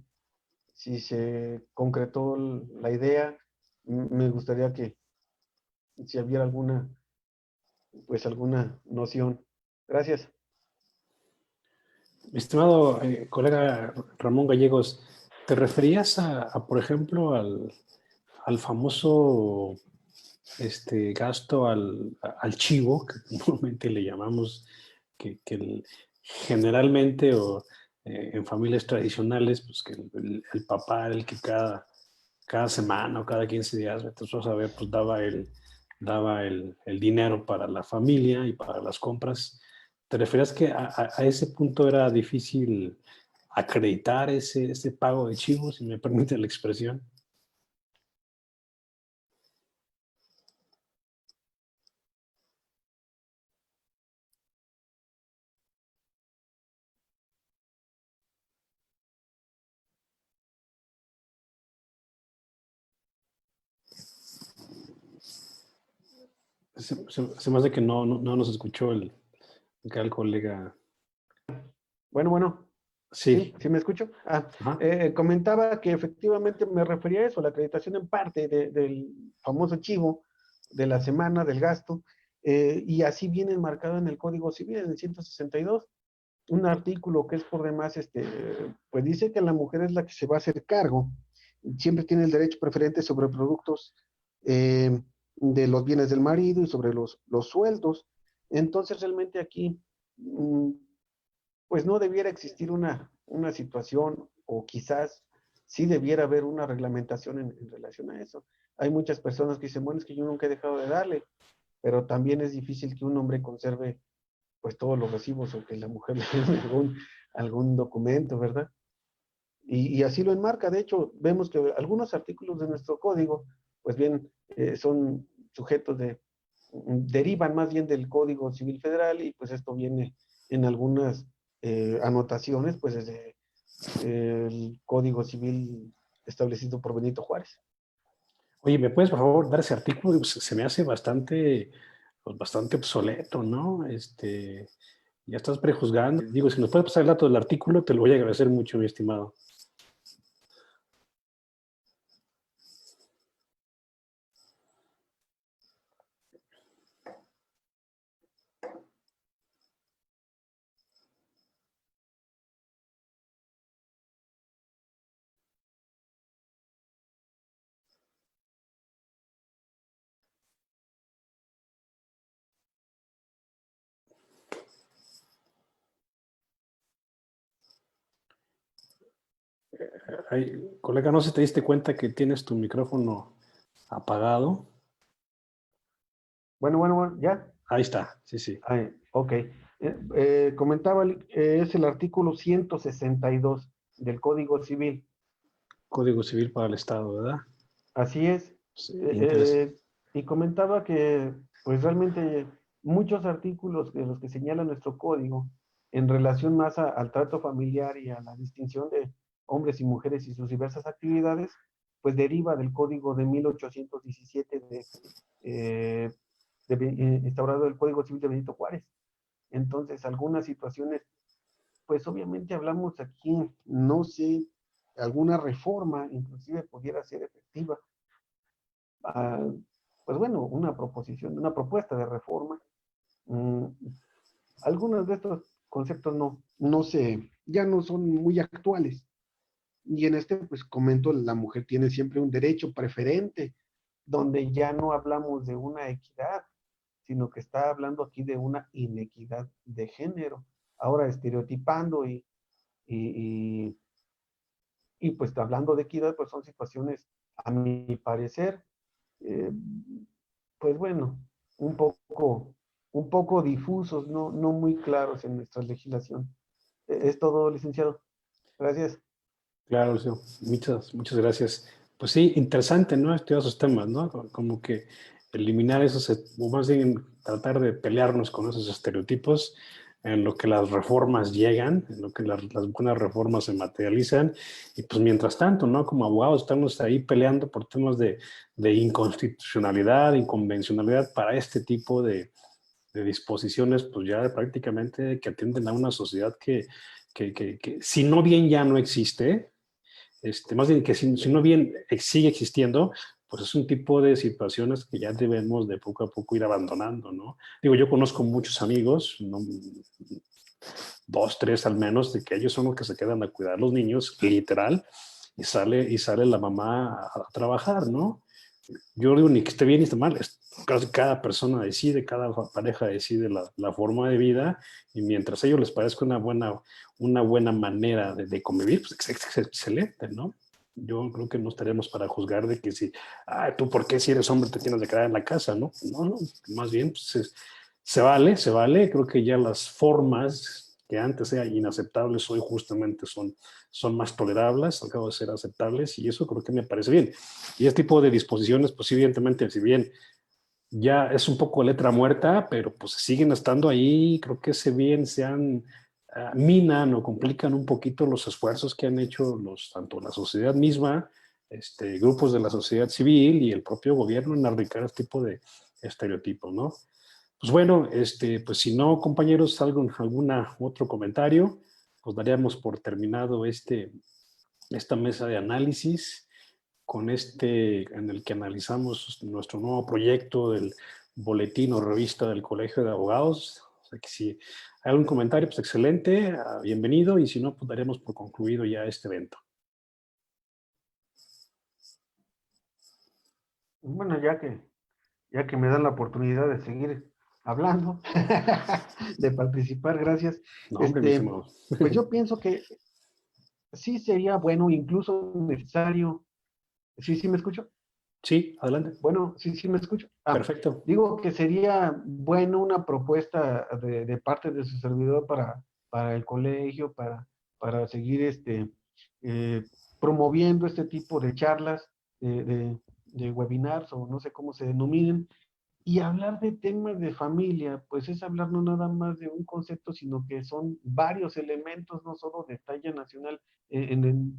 si se concretó la idea, me gustaría que si hubiera alguna noción. Gracias. Mi estimado colega Ramón Gallegos, ¿te referías por ejemplo, al famoso gasto al chivo, que normalmente le llamamos, generalmente o en familias tradicionales, pues que el papá era el que cada semana o cada 15 días, entonces a ver, pues daba el dinero para la familia y para las compras? ¿Te referías que a ese punto era difícil acreditar ese pago de chivo, si me permite la expresión? Se me hace que no nos escuchó acá el colega. Bueno. Sí. ¿Sí me escucho? Comentaba que efectivamente me refería a eso, la acreditación en parte del famoso chivo de la semana del gasto, y así viene enmarcado en el Código Civil, en el 162, un artículo que es por demás, pues dice que la mujer es la que se va a hacer cargo, siempre tiene el derecho preferente sobre productos de los bienes del marido y sobre los sueldos. Entonces realmente aquí pues no debiera existir una situación, o quizás sí debiera haber una reglamentación en relación a eso. Hay muchas personas que dicen, bueno, es que yo nunca he dejado de darle, pero también es difícil que un hombre conserve pues todos los recibos o que la mujer le dé algún documento, ¿verdad? Y así lo enmarca. De hecho, vemos que algunos artículos de nuestro código, pues bien, son sujetos derivan más bien del Código Civil Federal, y pues esto viene en algunas anotaciones, pues desde el Código Civil establecido por Benito Juárez. Oye, ¿me puedes, por favor, dar ese artículo? Pues, se me hace bastante obsoleto, ¿no? Ya estás prejuzgando. Digo, si nos puedes pasar el dato del artículo, te lo voy a agradecer mucho, mi estimado. Colega, no sé si te diste cuenta que tienes tu micrófono apagado. Bueno, ya. Ahí está, sí, sí. Ok. Comentaba, es el artículo 162 del Código Civil. Código Civil para el Estado, ¿verdad? Así es. Sí, interesante. Y comentaba que, pues realmente muchos artículos de los que señala nuestro código en relación más al trato familiar y a la distinción de hombres y mujeres y sus diversas actividades, pues deriva del Código de 1817 instaurado el Código Civil de Benito Juárez. Entonces, algunas situaciones, pues obviamente hablamos aquí, no sé, alguna reforma inclusive pudiera ser efectiva. Pues bueno, una propuesta de reforma. Mm, Algunos de estos conceptos ya no son muy actuales. Y en este, pues comento, la mujer tiene siempre un derecho preferente, donde ya no hablamos de una equidad, sino que está hablando aquí de una inequidad de género. Ahora estereotipando y, pues hablando de equidad, pues son situaciones, a mi parecer, eh, pues bueno, un poco, un poco difusos, no muy claros en nuestra legislación. Es todo, licenciado. Gracias. Claro, Lucio. Muchas gracias. Pues sí, interesante, ¿no? Estudiar esos temas, ¿no? Como que eliminar esos, o más bien tratar de pelearnos con esos estereotipos en lo que las reformas llegan, en lo que las buenas reformas se materializan. Y pues mientras tanto, ¿no? Como abogados estamos ahí peleando por temas de inconstitucionalidad, inconvencionalidad para este tipo de disposiciones, pues ya prácticamente que atienden a una sociedad que si no bien ya no existe, más bien que si no bien sigue existiendo, pues es un tipo de situaciones que ya debemos de poco a poco ir abandonando, ¿no? Digo, yo conozco muchos amigos, ¿no? 2, 3 al menos, de que ellos son los que se quedan a cuidar a los niños, literal, y sale la mamá a trabajar, ¿no? Yo digo ni que esté bien ni esté mal, cada persona decide, cada pareja decide la forma de vida, y mientras a ellos les parezca una buena manera de convivir, pues es excelente, ¿no? Yo creo que no estaremos para juzgar de que si, tú por qué si eres hombre te tienes de quedar en la casa, ¿no? No, más bien pues se vale, creo que ya las formas que antes eran inaceptables hoy justamente son más tolerables, acabo de ser aceptables, y eso creo que me parece bien. Y este tipo de disposiciones, pues evidentemente, si bien ya es un poco letra muerta, pero pues siguen estando ahí, creo que minan o complican un poquito los esfuerzos que han hecho tanto la sociedad misma, grupos de la sociedad civil y el propio gobierno en erradicar este tipo de estereotipos, ¿no? Pues bueno, pues si no, compañeros, algún otro comentario, pues daríamos por terminado esta mesa de análisis en el que analizamos nuestro nuevo proyecto del boletín o revista del Colegio de Abogados. O sea que si hay algún comentario, pues excelente, bienvenido, y si no, pues daremos por concluido ya este evento. Bueno, ya que me dan la oportunidad de seguir hablando, de participar, gracias. No, hombre, mi estimado. Pues yo pienso que sí sería bueno, incluso necesario. Sí, me escucho. Sí, adelante. Bueno, sí me escucho. Perfecto. Digo que sería bueno una propuesta de parte de su servidor para el colegio, para seguir promoviendo este tipo de charlas, de webinars, o no sé cómo se denominen. Y hablar de temas de familia, pues es hablar no nada más de un concepto, sino que son varios elementos, no solo de talla nacional,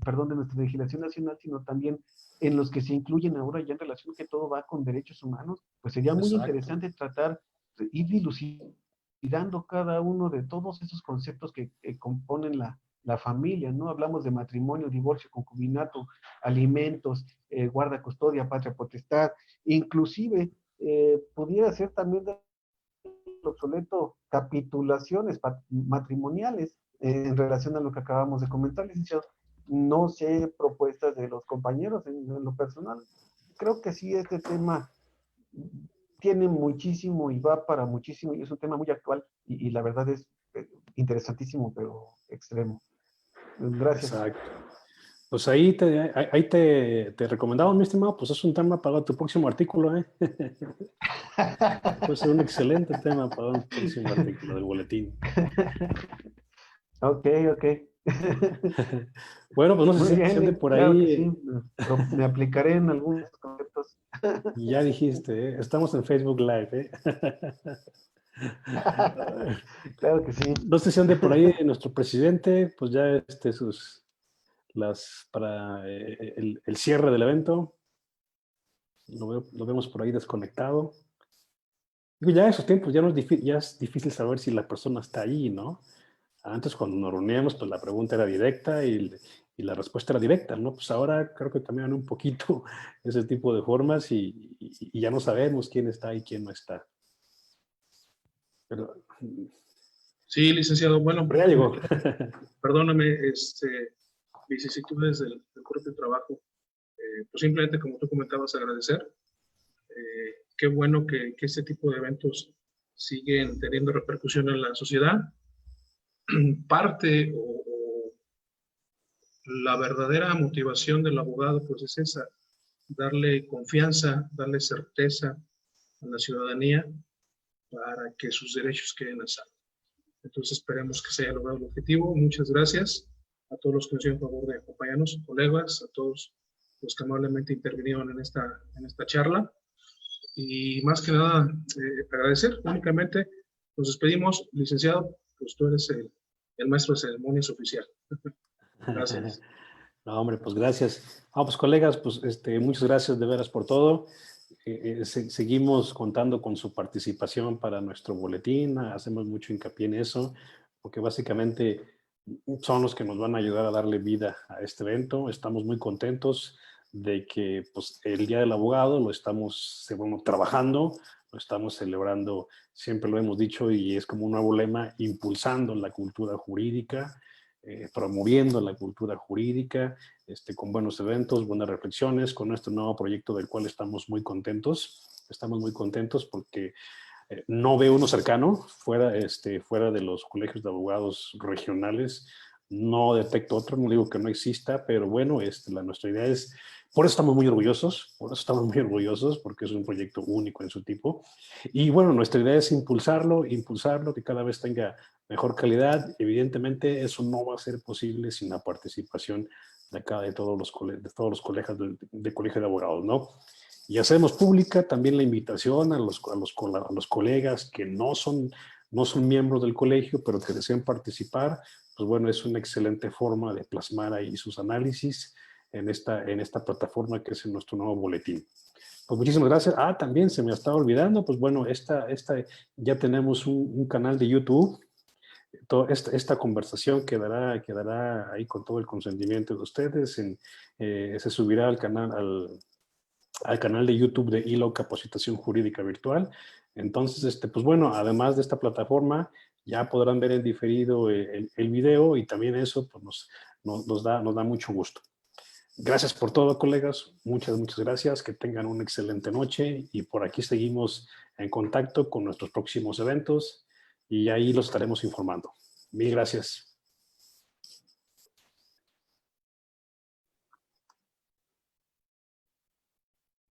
perdón, de nuestra legislación nacional, sino también en los que se incluyen ahora ya en relación que todo va con derechos humanos. Pues sería muy Exacto. interesante tratar de ir dilucidando cada uno de todos esos conceptos que componen la familia, ¿no? Hablamos de matrimonio, divorcio, concubinato, alimentos, guarda, custodia, patria, potestad, inclusive pudiera ser también obsoleto capitulaciones matrimoniales en relación a lo que acabamos de comentar, licenciado. No sé propuestas de los compañeros en lo personal. Creo que sí, este tema tiene muchísimo y va para muchísimo, y es un tema muy actual, y la verdad es interesantísimo, pero extremo. Gracias. Exacto. Pues ahí te recomendamos, mi estimado, pues es un tema para tu próximo artículo, ¿eh? Puede ser un excelente tema para un próximo artículo del boletín. Ok, ok. Bueno, pues no sé Muy si bien, ande por claro que ahí. sí. Me aplicaré en algunos conceptos. Ya dijiste, ¿eh? Estamos en Facebook Live, ¿eh? Claro que sí. No sé si ande por ahí nuestro presidente, pues ya para el cierre del evento. Lo vemos por ahí desconectado. Digo, ya esos tiempos ya es difícil saber si la persona está ahí, ¿no? Antes cuando nos reuníamos, pues la pregunta era directa y la respuesta era directa, ¿no? Pues ahora creo que cambian un poquito ese tipo de formas y ya no sabemos quién está y quién no está. Pero Sí, licenciado. Bueno, ya llegó. perdóname, vicisitudes del propio trabajo. Pues simplemente, como tú comentabas, agradecer. Qué bueno que este tipo de eventos siguen teniendo repercusión en la sociedad. Parte o la verdadera motivación del abogado, pues es esa, darle confianza, darle certeza a la ciudadanía para que sus derechos queden a salvo. Entonces esperemos que se haya logrado el objetivo. Muchas gracias a todos los que nos hicieron favor de acompañarnos, colegas, a todos los que amablemente intervinieron en esta charla. Y más que nada, agradecer únicamente. Nos despedimos, licenciado, pues tú eres el maestro de ceremonias oficial. Gracias. No, hombre, pues gracias. Pues colegas, pues muchas gracias de veras por todo. Seguimos contando con su participación para nuestro boletín. Hacemos mucho hincapié en eso, porque básicamente son los que nos van a ayudar a darle vida a este evento. Estamos muy contentos de que pues, el Día del Abogado lo estamos trabajando, lo estamos celebrando, siempre lo hemos dicho y es como un nuevo lema, impulsando la cultura jurídica, promoviendo la cultura jurídica, con buenos eventos, buenas reflexiones, con este nuevo proyecto del cual estamos muy contentos. Estamos muy contentos porque no veo uno cercano, fuera de los colegios de abogados regionales, no detecto otro, no digo que no exista, pero bueno, nuestra idea es, por eso estamos muy orgullosos, porque es un proyecto único en su tipo. Y bueno, nuestra idea es impulsarlo, que cada vez tenga mejor calidad. Evidentemente, eso no va a ser posible sin la participación de acá de todos los colegios de colegio de abogados, ¿no? Y hacemos pública también la invitación a los colegas que no son miembros del colegio, pero que desean participar. Pues bueno, es una excelente forma de plasmar ahí sus análisis en esta plataforma que es nuestro nuevo boletín. Pues muchísimas gracias. También se me estaba olvidando, pues bueno, ya tenemos un canal de YouTube. Esta conversación quedará ahí con todo el consentimiento de ustedes. Se subirá al canal de YouTube de ILO Capacitación Jurídica Virtual. Entonces, pues bueno, además de esta plataforma, ya podrán ver en diferido el video y también eso pues nos da mucho gusto. Gracias por todo, colegas. Muchas gracias. Que tengan una excelente noche y por aquí seguimos en contacto con nuestros próximos eventos y ahí los estaremos informando. Mil gracias.